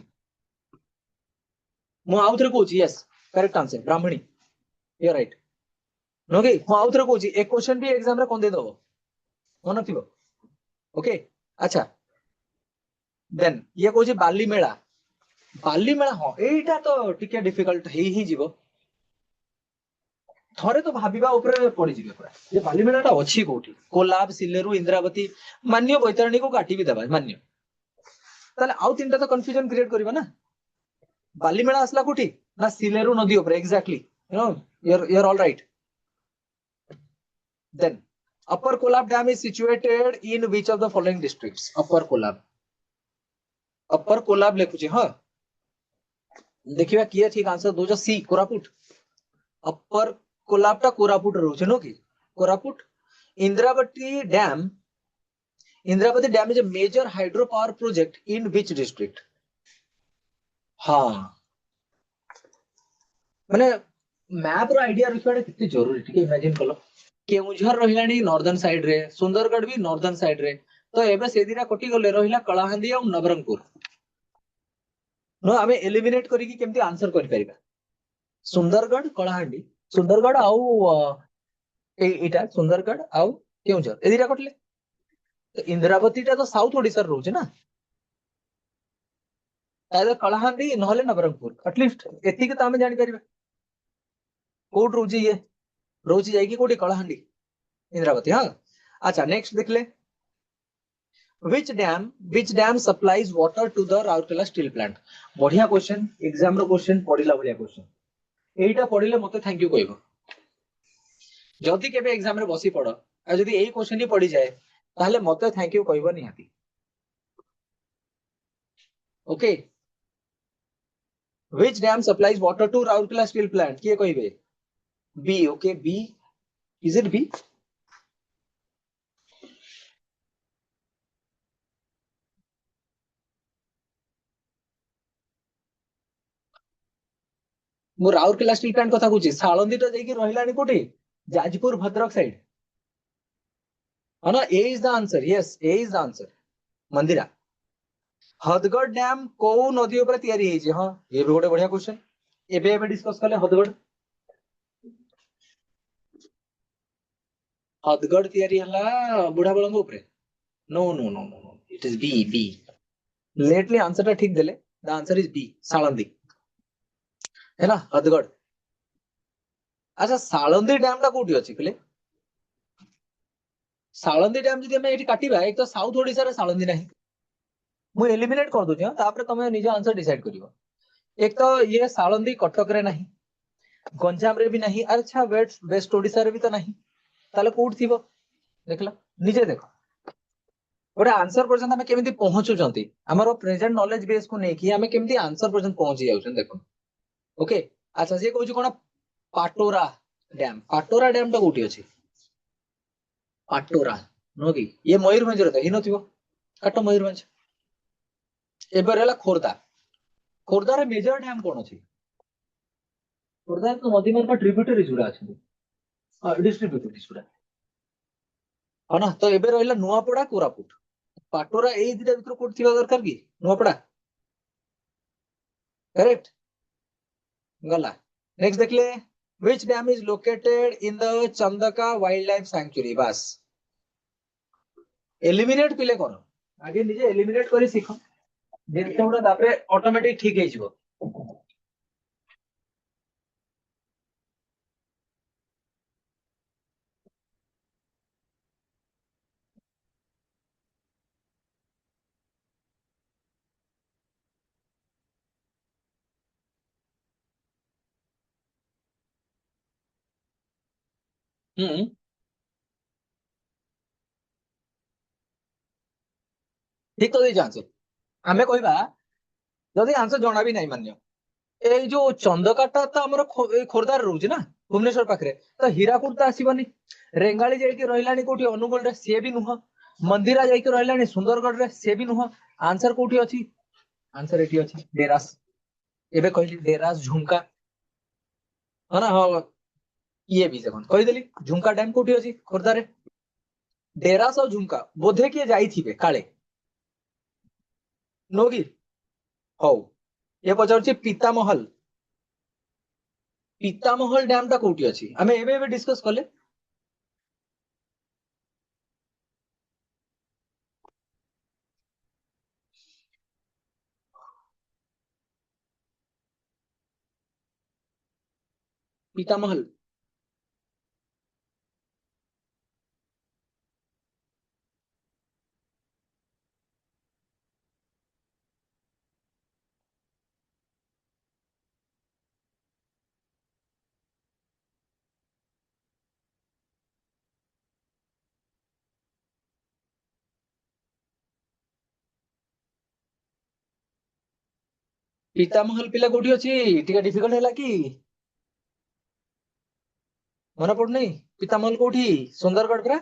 मु आउथरे कहूची yes correct answer Brahmani you are right okay मु आउथरे कहूची एक क्वेश्चन भी एग्जाम रे कोन दे दबो मन थिबो। ओके अच्छा देन ये कहूची बालीमेला बालीमेला हां एटा तो टिके डिफिकल्ट ही जीवो थरे तो भाबिबा ऊपर पड़ी जिवे पूरा ये बालीमेलाटा अछि कोठी कोलाब सिलेरु इंद्रावती मान्य बैतरणी को काटी भी देबा मान्य ताले आउ तीनटा तो कंफ्यूजन क्रिएट करबा ना बालीमेला असला कोठी ना सिलेरु नदी ऊपर exactly you know you are all right. Then upper Kolab dam is situated in which of the following districts upper Kolab लिखुची। हां देखिबा किए ठीक आंसर दोजो सी कोरापुट अपर कोलाबटा कोरापुट रहउछे नो की Koraput. Indravati dam is a major hydro power project in which district. हां माने मैप रो आईडिया रखिबाटा किते जरूरी ठीक इमेजिन कलो केउझर रहिलानी नॉर्दर्न साइड रे सुंदरगढ़ भी नॉर्दर्न साइड रे तो एबे से दिना कोटी गले रहिला कलाहांडी और नवरंगपुर नो हमें एलिमिनेट करी कि केमती आंसर करि परिबा सुंदरगढ़ कलाहांडी सुंदरगढ़ आउ एटा सुंदरगढ़ आउ केउझर ए दिना कटले तो इंद्रावतीटा तो साउथ ओडिसा रे रहउछे ना ताले कलाहांडी नहले नवरंगपुर एटलीस्ट एतिके तो हमें जानि परिबा कोड रहउछे ये रहउछे जाई कि कोटी कलाहांडी इंद्रावती। हां अच्छा नेक्स्ट देखले which dam supplies water to the Rourkela steel plant बढ़िया क्वेश्चन एग्जाम रो क्वेश्चन पढिला बढ़िया क्वेश्चन एटा पढिले मते थैंक यू कहबो जदी केबे एग्जाम रे बसी पड़ो आ जदी एई क्वेश्चन ही पढी जाए ताहले मते थैंक यू कहबो निहाती। Okay which dam supplies water to Rourkela steel plant किए कहबे B okay B is it B मु राउरकेला स्टील प्लांट कथा कहूची साळंदी तो जाईकी रहिलानी कोठी जाजपुर भद्रक साइड हां A is the answer yes A is the answer Mandira Hadgarh dam को नदी ऊपर तयारी हेची। हां ये भी गोटे बढ़िया क्वेश्चन एबे डिस्कस करले हदगढ़ तयारी हला बुढ़ा बळंग ऊपर no no no no no it is B lately answer टा ठीक देले the answer is B Salandi है ना हदगढ़। अच्छा साळंदी डैम टा कोठी अछि कले सालंदी डैम जदि हमें एठी काटिबा एक तो साउथ ओडिसा रे सालंदी नाही मु एलिमिनेट कर दोछि तापर तमे निज आंसर डिसाइड करिवो एक तो ये सालंदी कटक रे नाही गंजाम रे भी नहीं अच्छा वेस्ट वेस्ट ओडिसा रे भी तो नहीं ताले कोठ थिबो देखला निजे देखो गोटे आंसर पर्यंत आम केमी पहुंचुंट आमर प्रेजेंट नॉलेज बेस को लेकिन आम केमी आंसर पर्यंत पहुंची जाऊँ देखो ओके अच्छा सी कौन कौन पाटोरा डैम टा कौटी अच्छी पाटोरा नो कि ये मयूरभंज तो ही नथिबो काट मयूरभंज एबर है खोर्धा खोर्धा रे मेजर डैम कौन अच्छी खोर्धा तो नदी मान ट्रिब्यूटरी जुड़ा अच्छे डिस्ट्रीब्यूटरी जुड़ा हाँ ना तो एबे रहिला नुआपड़ा कोरापुट पाटोरा ए दिटा भीतर कोठी थिबा दरकार कि नुआपड़ा करेक्ट गला नेक्स्ट देखले which dam is located in the Chandaka wild life sanctuary बस एलिमिनेट पिले करो आगे निजे एलिमिनेट करी सीखो जिनसे गुड़ा तापरे ऑटोमेटिक ठीक है जीवो हम्म ठीक तो देई आंसर आमे कहबा जदि आंसर जणा भी नहीं मान्य এই ଯୋଉ ଚନ୍ଦକାଟା ତ ଆମର ଖୋର୍ଦ୍ଧାରେ ରହୁଛି ନା ଭୁବନେଶ୍ୱର ପାଖରେ ତ ହୀରାକୁଦ ତ ଆସିବନି ରେଙ୍ଗାଳି ଯାଇକି ରହିଲାଣି କୋଉଠି ଅନୁଗୁଳରେ ସିଏ ବି ନୁହଁ ମନ୍ଦିରା ଯାଇକି ରହିଲାଣି ସୁନ୍ଦରଗଡରେ ସିଏ ବି ନୁହଁ ଆନ୍ସର କୋଉଠି ଅଛି ଆନ୍ସର ଏଠି ଅଛି ଡେରାସ ଏବେ କହିଲି ଡେରାସ ଝୁମକା ହଁ ନା ହଁ ଇଏ ବି ଦେଖନ୍ତୁ କହିଦେଲି ଝୁମକା ଡ୍ୟାମ କୋଉଠି ଅଛି ଖୋର୍ଦ୍ଧାରେ ଡେରାସ ଆଉ ଝୁମକା ବୋଧେ କିଏ ଯାଇଥିବେ କାଳେ ନୋ କି ହଉ ଏ ପଚାରୁଛି ପିତାମହଲ ଡ୍ୟାମ ଟା କୋଉଠି ଅଛି ଆମେ ଏବେ ଏବେ ଡିସ୍କସ କଲେ ପିତାମହଲ ପିତାମହଲ ପିଲା କୋଉଠି ଅଛି ଟିକେ ଡିଫିକଲ୍ଟ ହେଲା କି ମନେ ପଡୁନି ପିତାମହଲ କୋଉଠି ସୁନ୍ଦରଗଡ଼ ପରା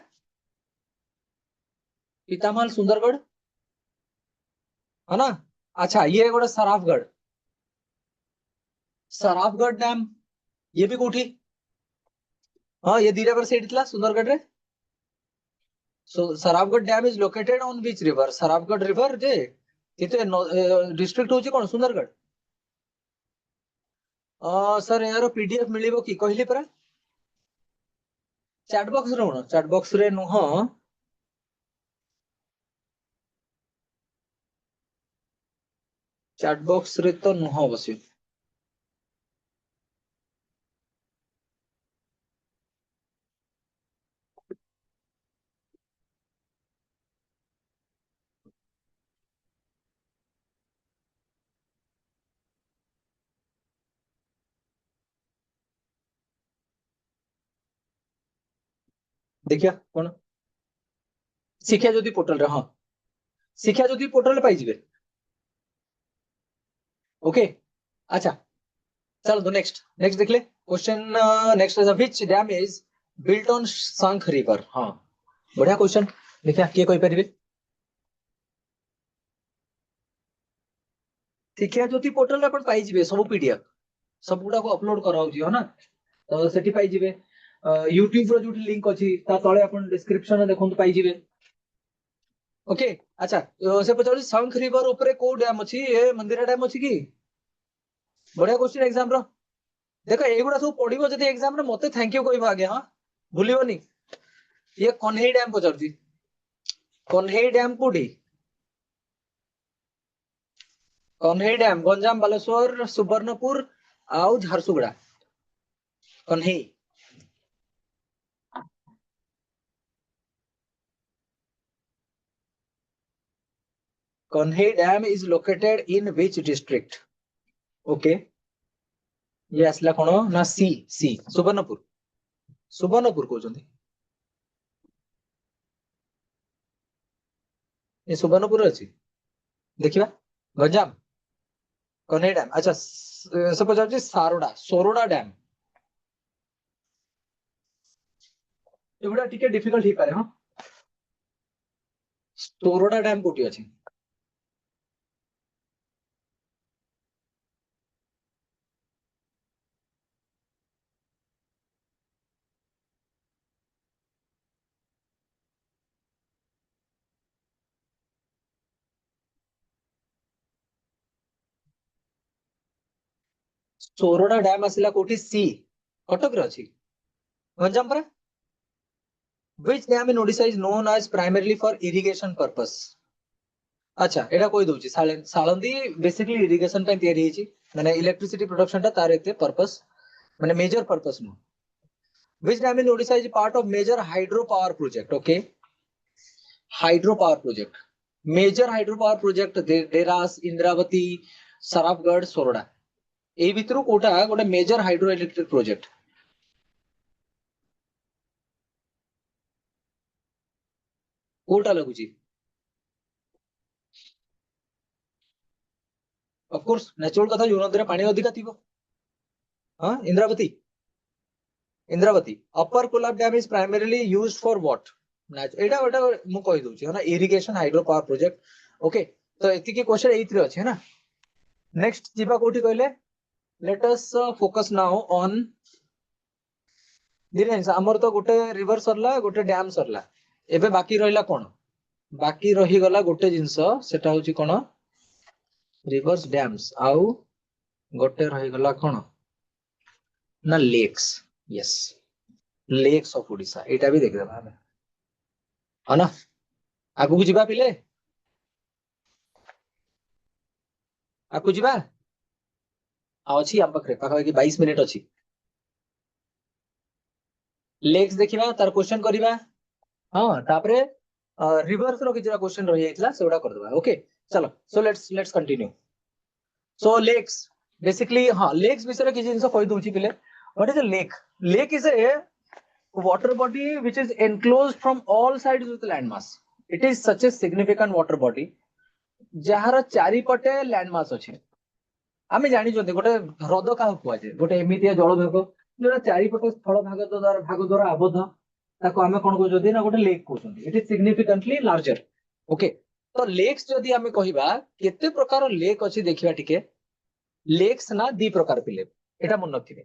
ପିତାମହଲ ସୁନ୍ଦରଗଡ଼ है ना अच्छा ये गोटे सराफगढ़ डैम ये भी कोठी हाँ ये दीटा पर सेट थला सुंदरगढ़ रे so Sarafgarh dam is located on which river Sarafgarh river जे किते डिस्ट्रिक्ट होची कोन सुंदरगढ़ सर यार पीडीएफ मिलिबो की कहली परा चैट बॉक्स रे नुह चैट बॉक्स रे तो नुह बसी देखिया कोन शिक्षा ज्योति पोर्टल रे हाँ शिक्षा ज्योति पोर्टल पाई जिवे ओके अच्छा चलो तो नेक्स्ट नेक्स्ट देख ले question next is which dam is built on शंख रिवर हाँ बढ़िया क्वेश्चन देखिया किए कोई परिबे शिक्षा ज्योति पोर्टल रे अपन पाई जिवे सब पीडीएफ सब गुडा को अपलोड करा होजी हो ना तो सेठी पाई जिवे यूट्यूब रो जोठी लिंक अछि ता तळे अपन डिस्क्रिप्शन रे देखंतु पाई जिवे ओके अच्छा से पचारो शंख रिवर ऊपर को डैम अछि ए मंदिरा डैम अछि की बढ़िया क्वेश्चन एग्जाम रो देखो एगुडा सब पढिबो जदी एग्जाम रे मते थैंक यू कहबो आगे हां भूलिबोनी ये कन्हेई डैम पचारती कन्हेई डैम कोडी कन्हेई डैम गंजाम बालेश्वर सुवर्णपुर आउ Jharsuguda Kanhei Kanhei dam is located in which district? Okay, ये आसला कोन ना सी सी सुवर्णपुर। सुवर्णपुर कहउछंती ये सुवर्णपुर अछि देखिबा। गंजाम कन्हेई डैम। अच्छा से पचार सारोडा सोरोडा डैम एगुड़ा टिके डिफिकल्ट ही पारे। हां सोरोडा डैम कोठी अछि? सोरोडा डैम आसिला कोठी सी कटक रे अछि गंजाम पर। Which dam in Odisha is known as primarily for irrigation purpose? अच्छा एटा कोइ दोची सालंदी बेसिकली इरिगेशन पे तयारी हेची माने इलेक्ट्रिसिटी प्रोडक्शन ता तार एते पर्पस माने major purpose no. Which dam in Odisha is part of major hydro power project? Okay, hydro power project, major hydro power project Deras, Indravati, Sarabgarh, Soroda ए भितरु कोटा गोटे मेजर हाइड्रो इलेक्ट्रिक प्रोजेक्ट कोटा लगुची? Of course natural कथा जो नदी पानी अधिका थिबो। हां Indravati Indravati upper Kolab dam is primarily used for what? एटा एटा मु कहि दोची है ना irrigation hydro power project. Okay तो एति के क्वेश्चन एइथरे अछि है ना। नेक्स्ट जीवा कोठी कहले let us focus now on Dinesh हमर तो गोटे रिवर सरला गोटे डैम सरला एबे बाकी रहिला कोन? बाकी रही गला गोटे जिंस सेटा होची कोन रिवर्स डैम्स आउ गोटे रही गला कोन ना lakes. Yes lakes of Odisha एटा भी देख देबा हमें है ना। आगु को जिबा पिले आगु जिबा आ अछि हम पखरे पाखा कि 22 मिनिट अछि। लेक्स देखिबा तार क्वेश्चन करिबा। हां तापरे रिवर्स रो किछरा क्वेश्चन रहि जाइतला सेउडा कर देबा। ओके चलो so let's continue. So lakes basically हां लेक्स विषय किछि जिंस कहि दोछि पिले। What is a lake? Lake is a water body which is enclosed from all sides with land mass. It is such a significant water body ଯାହାର ଚାରିପଟେ land ମାସ ଅଛି। ଆମେ ଜାଣିଛନ୍ତି ଗୋଟେ ହ୍ରଦ କାହାକୁ କୁହାଯାଏ? ଗୋଟେ ଏମିତିଆ ଜଳଭାଗ ଯୋଉଟା ଚାରିପଟେ ସ୍ଥଳ ଭାଗ ଦ୍ୱାରା ଆବଦ୍ଧ ତାକୁ ଆମେ କଣ କହୁଛନ୍ତି ନା ଗୋଟେ ଲେକ୍ କହୁଛନ୍ତି। It is significantly larger. Okay ତ ଲେକ୍ସ ଯଦି ଆମେ କହିବା କେତେ ପ୍ରକାର ଲେକ୍ ଅଛି ଦେଖିବା ଟିକେ। ଲେକ୍ସ ନା ଦି ପ୍ରକାର ପିଲେ ଏଟା ମନେ ରଖିବେ।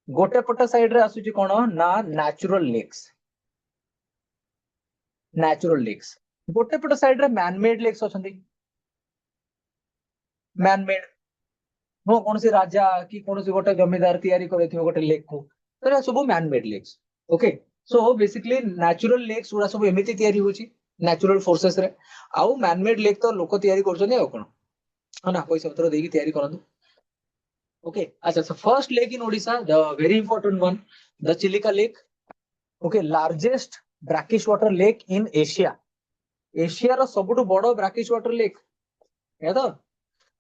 गोटे पट साइड रे आसुची कोन ना नेचुरल लेक्स। नेचुरल लेक्स गोटे पट साइड रे मैन मेड लेक्स अछंती। मैन मेड नो कोन से राजा की कोन से गोटे जमीदार तयारी करथिबो गोटे लेक को तो सब man made lakes. Okay so basically natural lakes उडा सब एमिति तयारी होची नेचुरल फोर्सेस रे। आउ मैन मेड लेक तो लोक तयारी करछनी आ कोन ना पैसा पत्र देकी तयारी करंतु। Okay, so first lake in Odisha, the very important one, the Chilika Lake. Okay, largest brackish water lake in Asia. Asia रो सबुठु बड़ो brackish water lake है तो।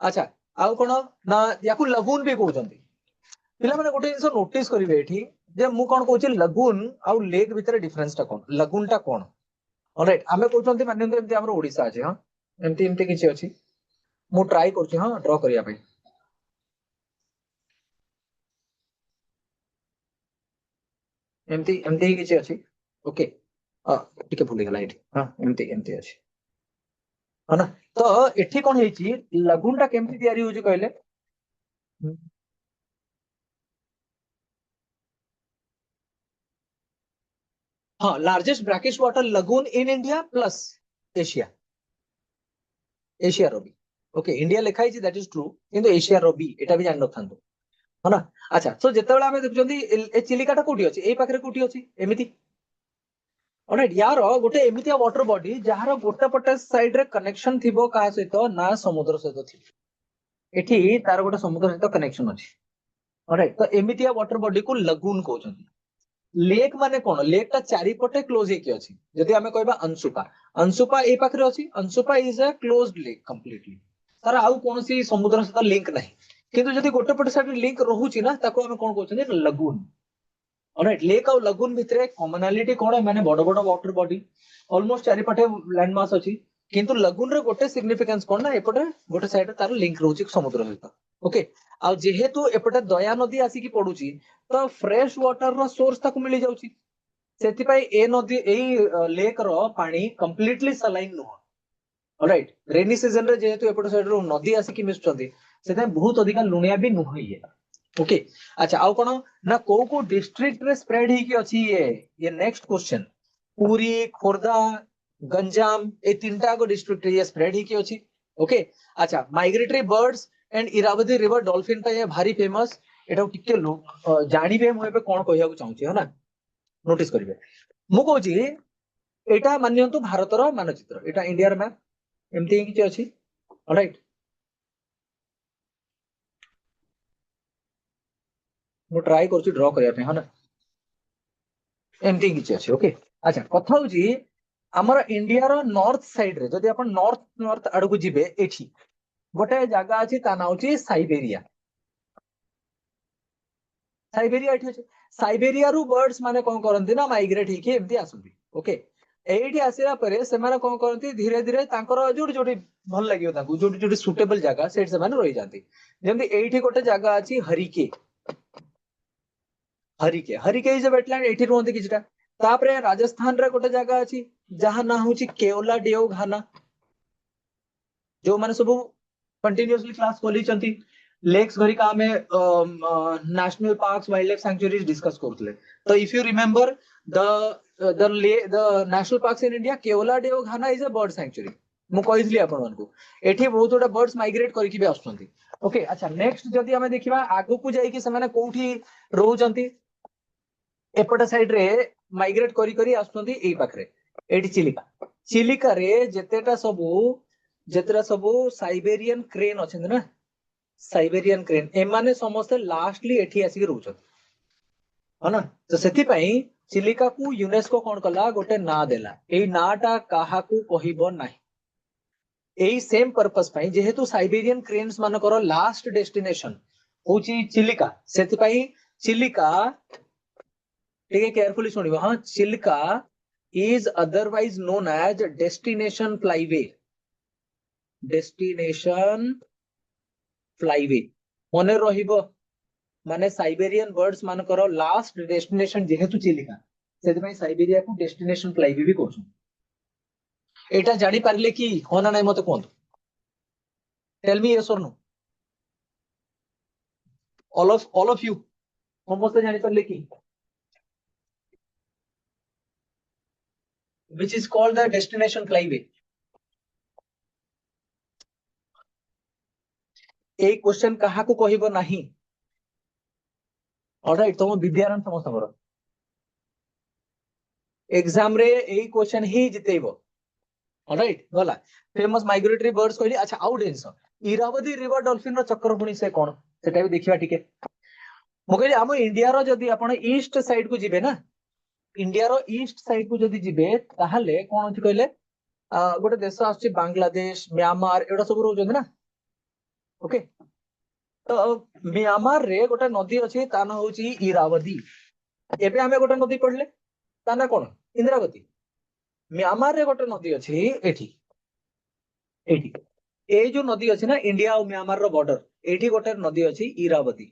अच्छा आउ कोन ना याकु लगून भी कहउछंती। पिला माने गोटे जिंस नोटिस करिवे एठी जे मु कोन कहउछि लगून आउ लेक भितर डिफरेंस ता कोन लगून ता कोन। ऑलराइट आमे कहउछंती माने एमती हमर ओडिसा अछि। हां एमती एमती किछि अछि मु ट्राई करछि हां ड्रा करिया पे। एमती एमती ही किछि अछि। ओके टिके भूली गला एठी। हां एमती एमती अछि है ना। तो एठी कोन हेछि लगून ता केमती तयारी होछि कहले। हाँ largest brackish water lagoon in India plus Asia. Asia रो भी ओके इंडिया लिखा है दैट इज ट्रू किंतु एशिया रो भी एटा भी जान नथांतो है ना। अच्छा सो जेतेबेला हमें देखुचंदी ए चिलिकाटा कोठी अछि ए पाखरे कोठी अछि एमिति। ऑलराइट यार गोटे एमितिया वाटर बॉडी जहार गोटे पटे साइड रे कनेक्शन थिबो का सहित ना समुद्र सहित थिबो। एठी तार गोटे समुद्र सहित कनेक्शन अछि। ऑलराइट तो एमितिया वाटर बॉडी को लगून कहउछंती। लेक माने कोन लेक टा चारिपटे क्लोज हेकी अछि जदि हमें कहबा अंशुपा ए पाखरे अछि Anshupa is a closed lake completely तार आउ कोनसी समुद्र सहित लिंक नाही किंतु जदि गोटे पटे साइड लिंक रहूची ना ताको हमें कोन कहउछन लगून ऑलराइट लेक और लगून भितरे कॉमनलिटी कोन माने बड़ बड़ वाटर बॉडी ऑलमोस्ट चारिपटे लैंड मास अछि किंतु लगून रे गोटे सिग्निफिकेंस कोन ना एपटे गोटे साइड तार लिंक रहूची समुद्र सहित ओके आ जेहेतु एपटे दया नदी आसी की पडुची तो फ्रेश वाटर रो सोर्स ताको मिली जाउची सेति ए नदी ए लेक रो पानी कंप्लीटली सलाइन नो ऑलराइट रेनी सीजन रे जेहेतु एपट साइड रो नदी आसी की मिसुचंदी सेते बहुत अधिक लुणिया भी नुह ये ओके अच्छा आउ कोन ना को डिस्ट्रिक्ट रे स्प्रेड ही की अछि ये नेक्स्ट क्वेश्चन पुरी खोरदा गंजाम ए तीनटा को डिस्ट्रिक्ट ये स्प्रेड ही की अछि ओके अच्छा migratory birds and Irrawaddy river dolphin पे ये भारी फेमस एटा टिके लोग जानिबे मु एबे कोन कहिया को चाहूची है ना नोटिस करिवे मु कहूची एटा मान्यंतु भारत रो मानचित्र एटा इंडिया रो मैप एमती किछि अछि ऑलराइट मु ट्राई करछि ड्रॉ करिया पे है ना एमती किछि अछि ओके अच्छा कथा होची हमर इंडिया रो नॉर्थ साइड रे जदि अपन नॉर्थ नॉर्थ अडकु जिबे एठी गोटे जागा अछि ता नाम होची साइबेरिया साइबेरिया एठी अछि साइबेरिया रु बर्ड्स माने कोन करंती ना माइग्रेट हिके एमती आसुंती ओके एठी आसीला परे से माने कोन करंती धीरे धीरे तांकर जोडी जोडी भल लागियो ताकू जोडी जोडी सुटेबल जागा सेट से माने रहि जाती जेमती एठी गोटे जागा अछि Harike Harike Harike is a wetland एठी रहंती किछटा तापरे राजस्थान रे गोटे जागा अछि जहा ना होची केवला डेव घाना जो माने सब कंटिन्यूअसली क्लास खोली चंती लेक्स घरी का में national parks wild life sanctuaries discuss करथले तो if you remember the national parks in India Keoladeo Ghana is a bird sanctuary मु कहिसली आपन मानकू एठी बहुत गोटे बर्ड्स माइग्रेट करिकि भी आछुंती ओके अच्छा नेक्स्ट जदि हमें देखिबा आगु को जाई कि से माने कोठी रहउचंती एपटा साइड रे माइग्रेट करी करी आछुंती एई पाखरे एठी चिलिका चिलिका रे जेतेटा सबु साइबेरियन क्रेन अछन ना साइबेरियन क्रेन एमाने समस्त लास्टली एठी आसी रहउछन है ना तो सेति पई चिलिका को यूनेस्को कोन कला गोटे ना देला एई नाटा काहाकू कहिबो नाही एई सेम पर्पस पई जेहेतु साइबेरियन क्रेन्स मानकर लास्ट डेस्टिनेशन होची चिलिका सेति पई चिलिका ठीक है केयरफुली सुनिबो हां Chilika is otherwise known as destination flyway मने रहिबो माने साइबेरियन बर्ड्स मानकर लास्ट डेस्टिनेशन जेहेतु चिलिका सेति पई साइबेरिया को डेस्टिनेशन फ्लाईवे भी कहछन एटा जानि पारले कि हो ना नाही मते कोन टेल मी यस और नो ऑल ऑफ यू समस्त जानि पारले कि which is called the destination flyway A question कहा को कहिबो नाही ऑलराइट तुम विद्यारण समस्त करो एग्जाम रे ए क्वेश्चन ही जितेबो ऑलराइट गला फेमस माइग्रेटरी बर्ड्स कहली अच्छा आउट डेंस इरावती रिवर डॉल्फिन रो चक्कर पुणी से कोन सेटा भी देखिबा ठीके मु कहली हम इंडिया रो जदी आपण ईस्ट साइड को जिबे ना इंडिया रो ईस्ट साइड को जदी जिबे ताहाले कोन अछि कहले गोटे देश आछि बांग्लादेश म्यांमार एडा सब रहउछन ना ओके तो म्यांमार रे गोटे नदी अछि ता ना होची इरावती एबे हमें गोटे नदी पढ़ले ता ना कोन इंद्रावती म्यांमार रे गोटे नदी अछि एठी एठी ए जो नदी अछि ना इंडिया और म्यांमार रो बॉर्डर एठी गोटे नदी अछि इरावती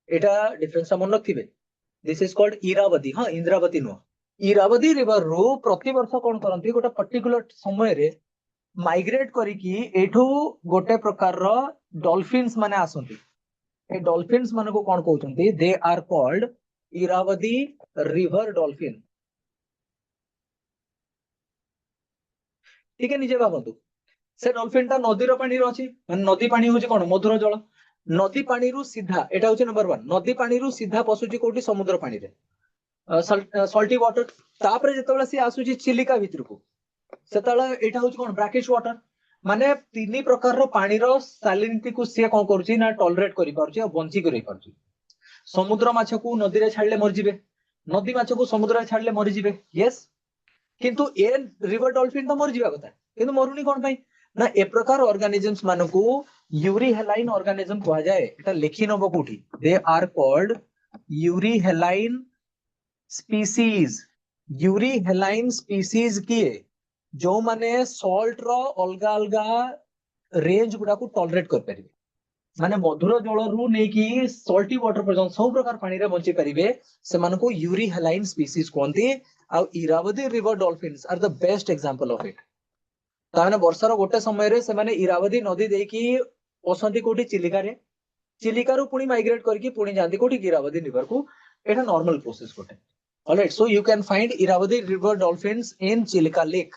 एटा डिफरेंस मन रखिबे दिस इज कॉल्ड इरावती हां इंद्रावती नो इरावती रिवर रो प्रति वर्ष कोन करंती गोटे पर्टिकुलर समय रे माइग्रेट करिकी एठू गोटे प्रकार रो डॉल्फिन्स माने आसंती ए डॉल्फिन्स माने को कोन कहउचंती they are called Irrawaddy river dolphin ठीक है निजे भाबंतु से डॉल्फिन ता नदी रो पानी रो अछि माने नदी पानी होची कोन मधुर जल नदी पानी रु सीधा एटा होची नंबर 1 नदी पानी रु सीधा पसुची कोठी समुद्र पानी रे सल्टी वाटर तापरे जेतबेला सी आसुची चिलिका भितर को सेतला एटा होची कोन ब्रैकिश वाटर माने तीनी प्रकार रो पानी रो सैलिनिटी को से कोन करूची ना टॉलरेट करि पारुची और बंची करि पारुची समुद्र माछ को नदी रे छाड़ले मर जिवे, नदी माछ को समुद्र रे छाड़ले मर जिवे, यस। किंतु ए रिवर डॉल्फिन तो मर जिवा कथा, किंतु मरुनी कोन पई ना ए प्रकार ऑर्गेनिजम्स मानको यूरिहेलाइन ऑर्गेनिज्म कहा जाए। एटा लिखि नबो कोठी, they are called euryhaline species. Euryhaline species किए जो माने सॉल्ट रो अलगा अलगा रेंज गुडा को टॉलरेट कर परिबे, माने मधुर जल रु नै कि सॉल्टी वाटर पर्यंत सब प्रकार पानी रे बंची परिबे, से मानको यूरिहेलाइन स्पीसीज कोंती। आ Irrawaddy river dolphins are the best example of it. ताने वर्षार गोटे समय रे से माने इरावदी नदी देकी ओसंती कोठी चिलिका रे, चिलिका रु पुनी माइग्रेट करके पुनी जानती कोठी इरावदी रिवर को। एटा नॉर्मल प्रोसेस कोटे। Alright, so you can find Irrawaddy river dolphins in Chilika lake.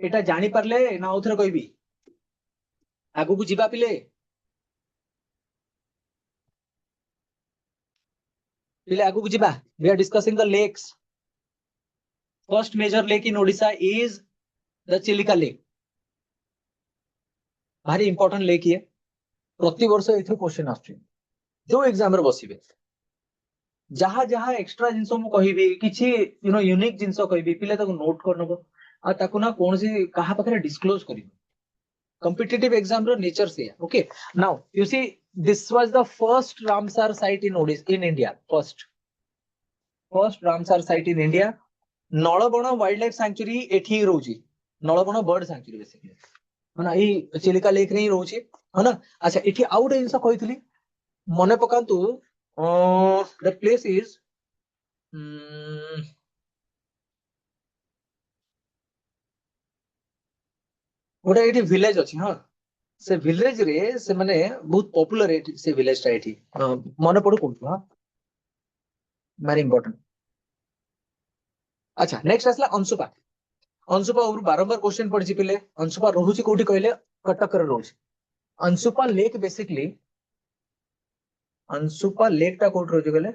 एटा जानि परले ना उथरे कहबी आगु को जिबा पिले पिले आगु को जिबा। We are discussing the lakes. First major lake in Odisha is the Chilika lake. भारी इंपोर्टेंट लेक ये, प्रति वर्ष एथु क्वेश्चन आछे जो एग्जाम रे बसिबे। जहा जहा एक्स्ट्रा जिंसो मु कहिबी किछि यू नो यूनिक जिंसो कहिबी, पिले ताको नोट करनबो आ ताको ना कोनसी कहा पाखरे डिस्क्लोज करिबो। competitive exam ro nature से। okay, now you see this was the first Ramsar site in Odisha in India, first Ramsar site in India। Nalaban wild life sanctuary एठी रोची, नळबण बर्ड सैंक्चुरी बेसिकली हना ई चिलिका लेक रे रोची हना। अच्छा एठी आउट जिंस कहितली मने पकांतु, द प्लेस इज गोटे एठी विलेज अछि। हां से विलेज रे से माने बहुत पॉपुलर एठी से विलेज टा एठी मने पडु कोन। हां वेरी इंपोर्टेंट। अच्छा नेक्स्ट आसला अंशुपा। अंशुपा और बारंबार क्वेश्चन पड़छि पिले। अंशुपा रहुछि कोठी कहले कटक रे रहुछि। Anshupa lake basically, Anshupa lake टा कोठ रहुछि कहले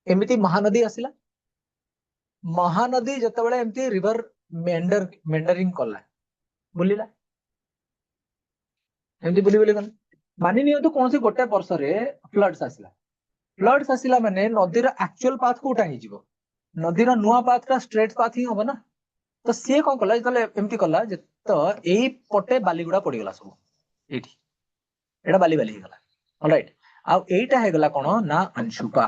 एमिति महानदी आसिला, महानदी जतबेले एमिति रिवर मेंडरिंग कला बुलिला एमिति बुली बुली गला। मानि नियंतु कोनसी गोटे वर्ष रे फ्लड्स आसिला, फ्लड्स आसिला माने नदी रा एक्चुअल पाथ कोटा हि जिवो, नदी रा नुवा पाथ रा स्ट्रेट पाथ ही होबो ना। तो सी कौन कला जतले एमती कला जे तो एई पटे बालीगुडा पड़ी गला सब एठी, एटा बाली बाली हे गला। ऑलराइट, आ एटा हे गला कोन ना Anshupa.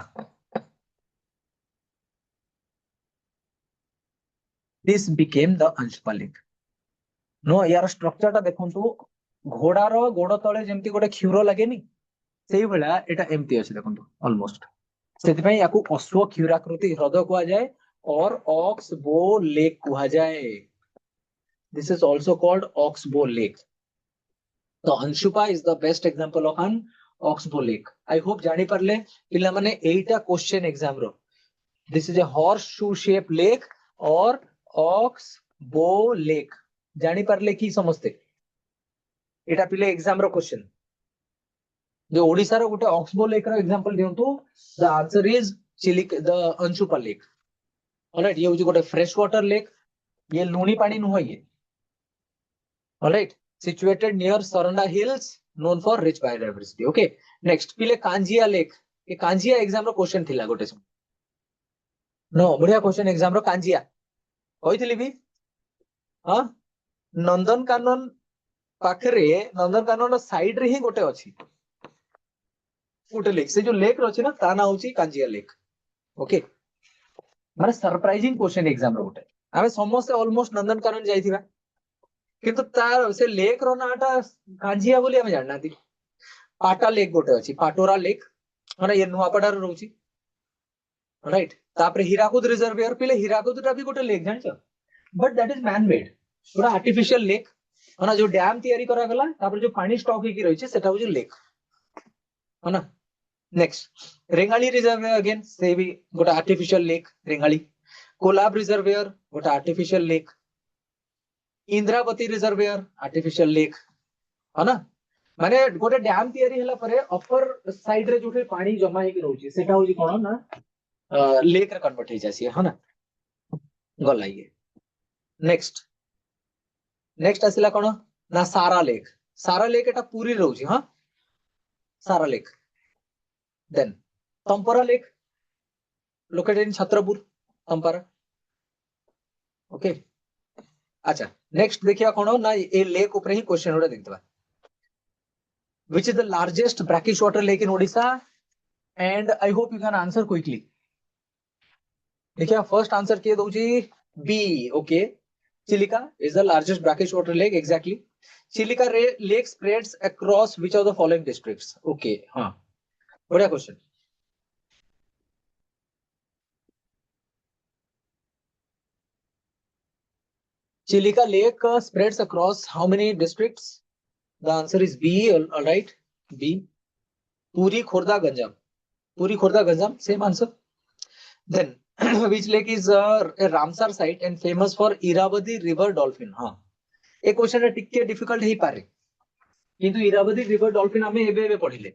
This became the Anshupa lake. No यार स्ट्रक्चर ता देखंतु, घोड़ार गोड़ तळे जेमती गोटे क्षुर लागेनी सेही भला एटा एमती अछि देखंतु ऑलमोस्ट। सेति पई याकू अश्व क्षुराकृति ह्रद कुआ जाय और ऑक्स बो लेक कुआ जाय। This is also called Oxbow Lake. So Anshupa is the best example of an Oxbow Lake. I hope जानी परले पिला माने 8टा क्वेश्चन एग्जाम रो। This is a horseshoe shaped lake or Oxbow Lake. जानी परले की समझते एटा पिले एग्जाम रो क्वेश्चन। जो ओडिसा रो गोटे ऑक्सबो लेक रो एग्जांपल दियंतु, the answer is the Anshupa lake. Alright, ये होची गोटे फ्रेश वाटर लेक, ये लुणी पानी नुह ये। Alright, situated near Saranda Hills, known for rich biodiversity. Okay, next पिले कांजिया लेक। ये कांजिया एग्जाम रो क्वेश्चन थिला गोटे सम नो बढ़िया क्वेश्चन एग्जाम रो कांजिया होइथिली भी। हां नंदनकानन पाखरे, नंदनकानन साइड रे ही गोटे अछि गोटे लेक, से जो लेक रछि ना ता ना होची कांजिया लेक। ओके, माने सरप्राइजिंग क्वेश्चन एग्जाम रो गोटे। आमे समस्त ऑलमोस्ट नंदनकानन जाइथिबा, किंतु तार से लेक रो नाटा कांजिया बोली हमें जानना थी। पाटा लेक गोटे अछि, पाटोरा लेक माने ये नुआपडार रहउछि। राइट, तापरे हीराकुद रिजर्वायर पिले, हीराकुद टा भी गोटे लेक जानछ, but that is man made, पूरा आर्टिफिशियल लेक हना। जो डैम तयारी करा गला तापरे जो पानी स्टॉक हेकी रहिछि सेटा होछि लेक हना। नेक्स्ट रेंगाली रिजर्वायर, अगेन से भी गोटे artificial lake Rengali. Kolab reservoir गोटे artificial lake. Indravati reservoir artificial lake है ना। माने गोटे डैम तयारी हला परे अपर साइड रे जोठे पानी जमा हेकी रहउछि सेटा होछि कोन ना लेक रे कन्वर्ट हे जासी है ना। गला ये नेक्स्ट नेक्स्ट आसिला कोन ना सारा लेक। सारा लेक एटा पूरी रहउछि। हां Sara lake then Tampara lake located in Chhatrapur Tampara okay अच्छा नेक्स्ट देखिया कोन ना ए लेक ऊपर ही क्वेश्चन उडा देखतबा which is the largest brackish water lake in Odisha and I hope you can answer quickly देखिए फर्स्ट आंसर किए दउची B okay Chilika is the largest brackish water lake exactly Chilika lake spreads across which of the following districts okay हाँ बढ़िया question Chilika lake spreads across how many districts the answer is B all right B Puri Khorda Ganjam Puri Khorda Ganjam same answer then which lake is a Ramsar site and famous for Irrawaddy river dolphin हाँ एक question टिके difficult ही पारे किंतु Irrawaddy river dolphin हमें एबे एबे पढ़िले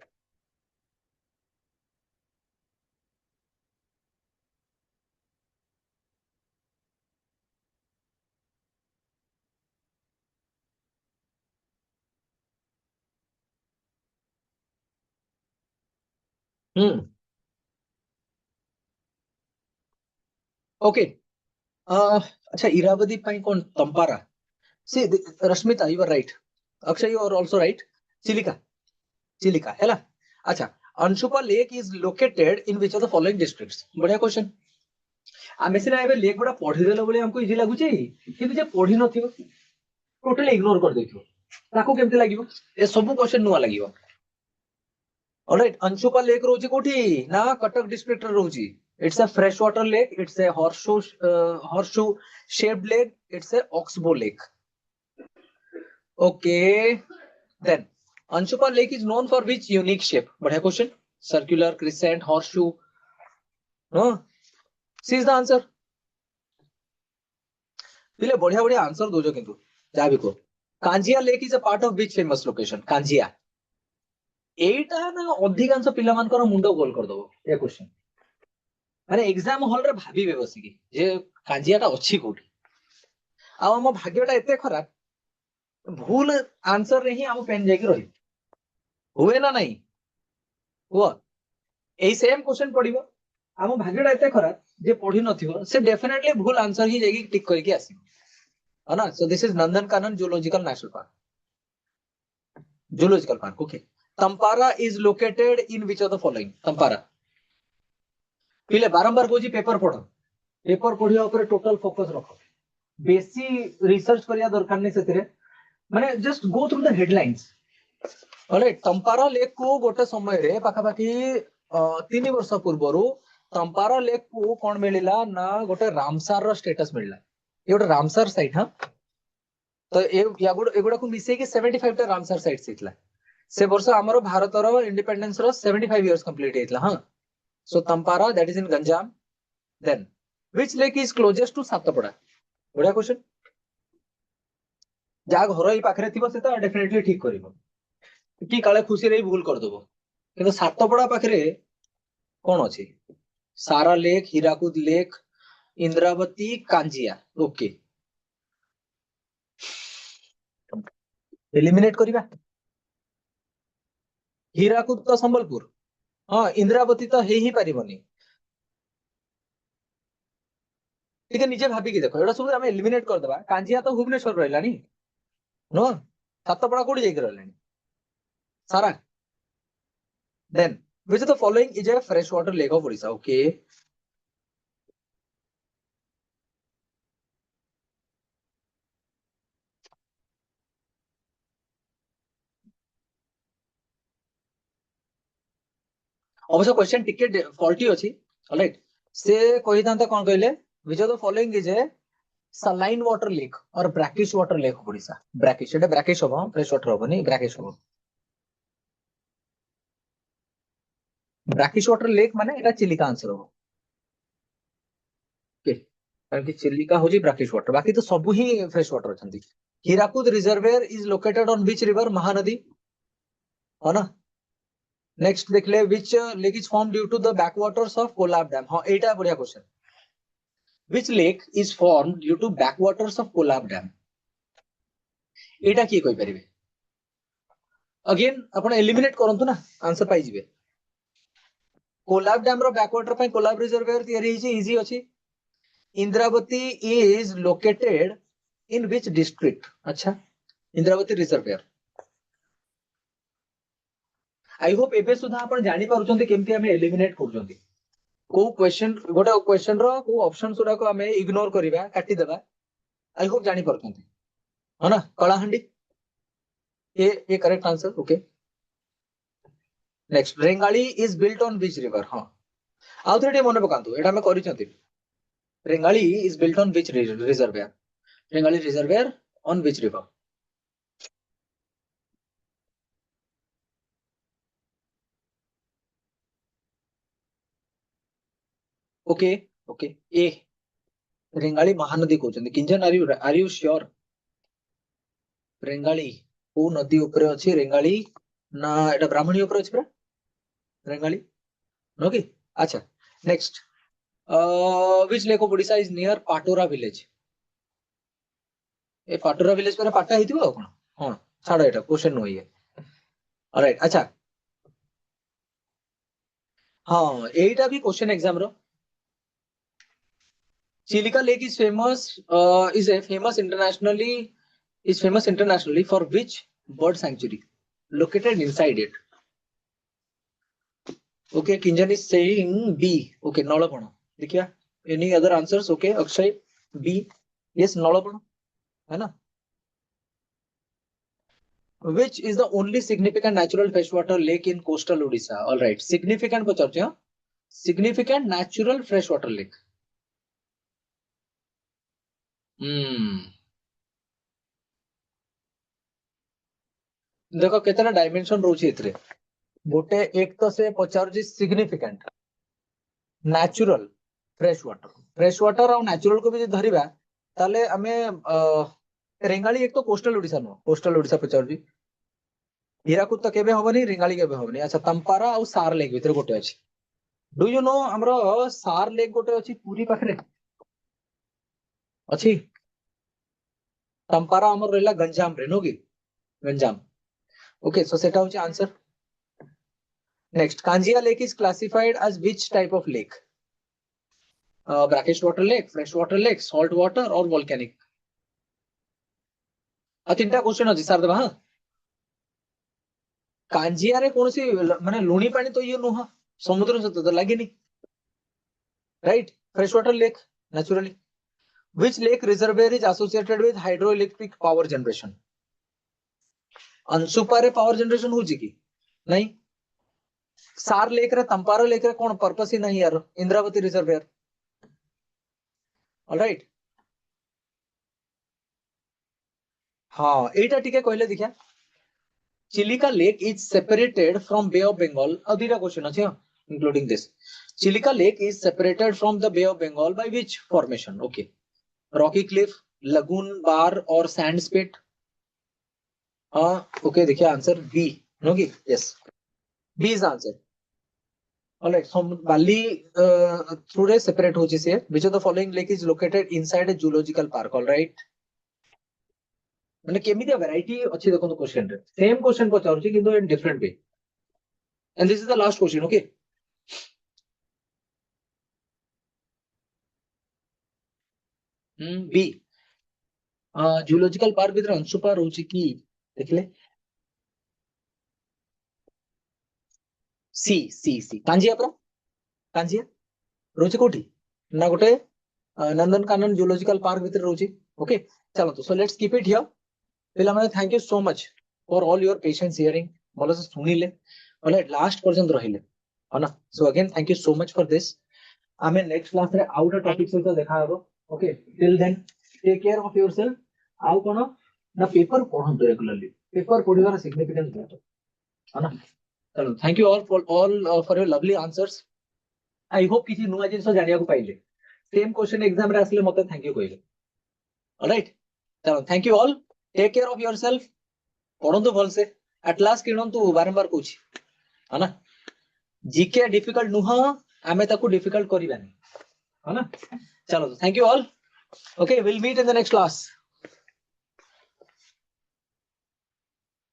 okay अच्छा Irrawaddy पाई कौन Tampara see Rashmita you are right Akshay you are also right Chilika Chilika हैला अच्छा Anshupa lake is located in which of the following districts बढ़िया क्वेश्चन आमे सिना एबे लेक गुडा पढ़ी देलो बोले हमको इजी लागु छै किंतु जे पढ़ी नथियो टोटली इग्नोर कर देथियो ताको केमते लागिवो ए सब क्वेश्चन नुवा लागिवो ऑलराइट अंशुपा लेक रोची कोठी ना कटक डिस्ट्रिक्ट रोची it's a fresh water lake it's a horseshoe shaped lake it's a oxbow lake okay then Anshupa lake is known for which unique shape बढ़िया question circular crescent horseshoe no see is the answer पिले बढ़िया बढ़िया answer दोजो किंतु जा भी को Kanjia lake is a part of which famous location Kanjia एटा ना अधिकांश पिला मानकर मुंडो गोल कर दबो ए क्वेश्चन माने एग्जाम हॉल रे भाबी बेबसी की जे कांजियाटा अछि कोठी आ हम भाग्यटा एते खराब भूल आंसर रे ही हम पेन जाके रही हुए ना नहीं हुआ एई सेम क्वेश्चन पडिबो हम भाग्यटा एते खराब जे पढी नथिबो से डेफिनेटली भूल आंसर ही जाके टिक करके आसी है ना so this is Nandankanan zoological national park zoological park okay Tampara is located in which of the following Tampara पिले बारंबार कोजी पेपर पढ़िया ऊपर टोटल फोकस रखो बेसी रिसर्च करिया दरकार नै सेतिरे माने just go through the headlines alright Tampara lake को गोटे समय रे पाखापाखी 3 वर्ष पूर्वरु तंपारा लेक को कोन मिलिला ना गोटे रामसार रो स्टेटस मिलिला ये गोटे रामसार साइट हां तो एगुड़ा को मिसे कि 75 टा रामसार साइट सितला से वर्ष हमरो भारत रो इंडिपेंडेंस रो 75 इयर्स कंप्लीट हेतला हां so Tampara that is in Ganjam then which lake is closest to Satapada बढ़िया क्वेश्चन जा घर ही पाखरे थिबो से तो डेफिनेटली ठीक करिवो कि काले खुशी रे भूल कर दबो किंतु सातपड़ा पाखरे कोन अछि Sara lake Hirakud lake Indravati Kanjia okay eliminate करिबा हीराकुद तो संबलपुर हाँ इंद्रावती तो हे ही पारिबनी ठीक है निजे भाबी की देखो एटा सब हम एलिमिनेट कर देबा कांजिया तो भुवनेश्वर रहलानी नो सातपड़ा कोडी जाई रहलानी सारा then which of the following is a freshwater lake of Odisha okay अवश्य क्वेश्चन टिके फॉल्टी अछि ऑलराइट से कहि दांता कोन कहले which of the following is a saline water lake और brackish water lake of Odisha brackish Etah brackish होबो fresh water होबनी brackish होबो brackish water lake माने एटा चिलिका आंसर होबो ओके कारण कि चिलिका होजी brackish water बाकी तो सब ही फ्रेश वाटर अछंती Hirakud reservoir is located on which river Mahanadi है ना नेक्स्ट देख ले which lake is formed due to the backwaters of Kolab dam हां एटा बढ़िया question which lake is formed due to backwaters of Kolab dam एटा की कोइ परिबे अगेन अपन एलिमिनेट करंतु ना आंसर पाई जिवे कोलाब डैम रो बैकवाटर पे कोलाब रिजर्वायर तयारी हिची इजी अछि Indravati is located in which district अच्छा इंद्रावती रिजर्वायर आई होप एबे सुधा आपण जानि पारुचंती केमती हमें एलिमिनेट करचंती को क्वेश्चन गोटे क्वेश्चन रो को ऑप्शन सुरा को हमें इग्नोर करिबा काटी देबा आई होप जानि पारुचंती है ना कलाहांडी ये correct answer okay next Rengali is built on which river हां आउ थोड़े मन पकांतु एटा हमें करिचंती Rengali is built on which reservoir Rengali reservoir on which river okay okay ए रेंगाली महानदी कहते किंजन आर यू श्योर रेंगाली को नदी ऊपर अच्छी रेंगाली ना एटा ब्राह्मणी ऊपर अछि पूरा रेंगाली नो की अच्छा next which lake of Odisha is near Patora village ए पाटोरा विलेज पर पाटा हिथिबो कोन हां छाड़ एटा क्वेश्चन नो ये ऑलराइट अच्छा हां एटा भी क्वेश्चन एग्जाम रो Chilika lake is famous is famous internationally for which bird sanctuary located inside it okay Kinjan is saying B okay Nalapana देखिए any other answers okay Akshay B yes Nalapana है ना which is the only significant natural freshwater lake in coastal Odisha all right significant पचारते हैं significant natural freshwater lake देखो केतना dimension रोची इतरे गोटे एक तो से पचार सिग्निफिकेंट नेचुरल फ्रेश वाटर और नेचुरल को भी धरिबा ताले हमें रेंगाली एक तो coastal Odisha no coastal Odisha पचार हीराकुद तो केबे होबनी रेंगाली केबे होबनी अच्छा तंपारा और सार लेक भीतर गोटे अछि डू यू नो हमरो सार लेक गोटे अछि पूरी पाखरे अछि तंपारा हमर रहला गंजाम रे नो की गंजाम ओके सो सेटा होची answer next Kanjia lake is classified as which type of lake brackish water lake fresh water lake salt water और वोल्केनिक तीनटा क्वेश्चन अछि सार देबा कांजिया रे कोनसी माने लुणी पानी तो ये नुह समुद्र से तो लागेनी right fresh water lake naturally which lake reservoir is associated with hydroelectric power generation Anshupa रे पावर जनरेशन होची की नहीं सार लेक रे तंपारा लेक रे कोन पर्पस ही नहीं यार इंद्रावती रिजर्वायर ऑलराइट हां एटा टिके कहले देखिया Chilika lake is separated from Bay of Bengal adira question acha including this Chilika lake is separated from the Bay of Bengal by which formation okay rocky cliff lagoon bar or sand spit okay देखिए answer B no की yes B is answer alright so Bali through separate होची से which of the following lake is located inside a zoological park all right माने केमितिया variety अच्छी देखो question रे same question पचारुची किंतु in different way and this is the last question okay B zoological park भीतर अंशुपा रोची की देखले सी सी सी कांजिया प्रो कांजिया रोची कोठी ना गोटे नंदनकानन जूलॉजिकल पार्क भीतर रोची ओके चलो तो so let's keep it here पिला माने thank you so much for all your patience hearing बोलो से सुनिले बोले लास्ट पर्यंत रहिले है ना so again thank you so much for this आमे नेक्स्ट क्लास रे आउट टॉपिक से तो देखा हबो okay till then take care of yourself आउ कोन ना पेपर पढंतु रेगुलरली पेपर पढिबार सिग्निफिकेंस बहुत है ना चलो thank you all for your lovely answers I hope किसी नुआ जिंस जानिया को पाइले सेम क्वेश्चन एग्जाम रे आसले मते थैंक यू कहले ऑलराइट चलो thank you all take care of yourself पढंतु भल से एट लास्ट किणंतु बारंबार कहूची है ना जीके डिफिकल्ट नुह आमे ताको डिफिकल्ट करिबानी है ना चलो thank you all okay will meet in the next class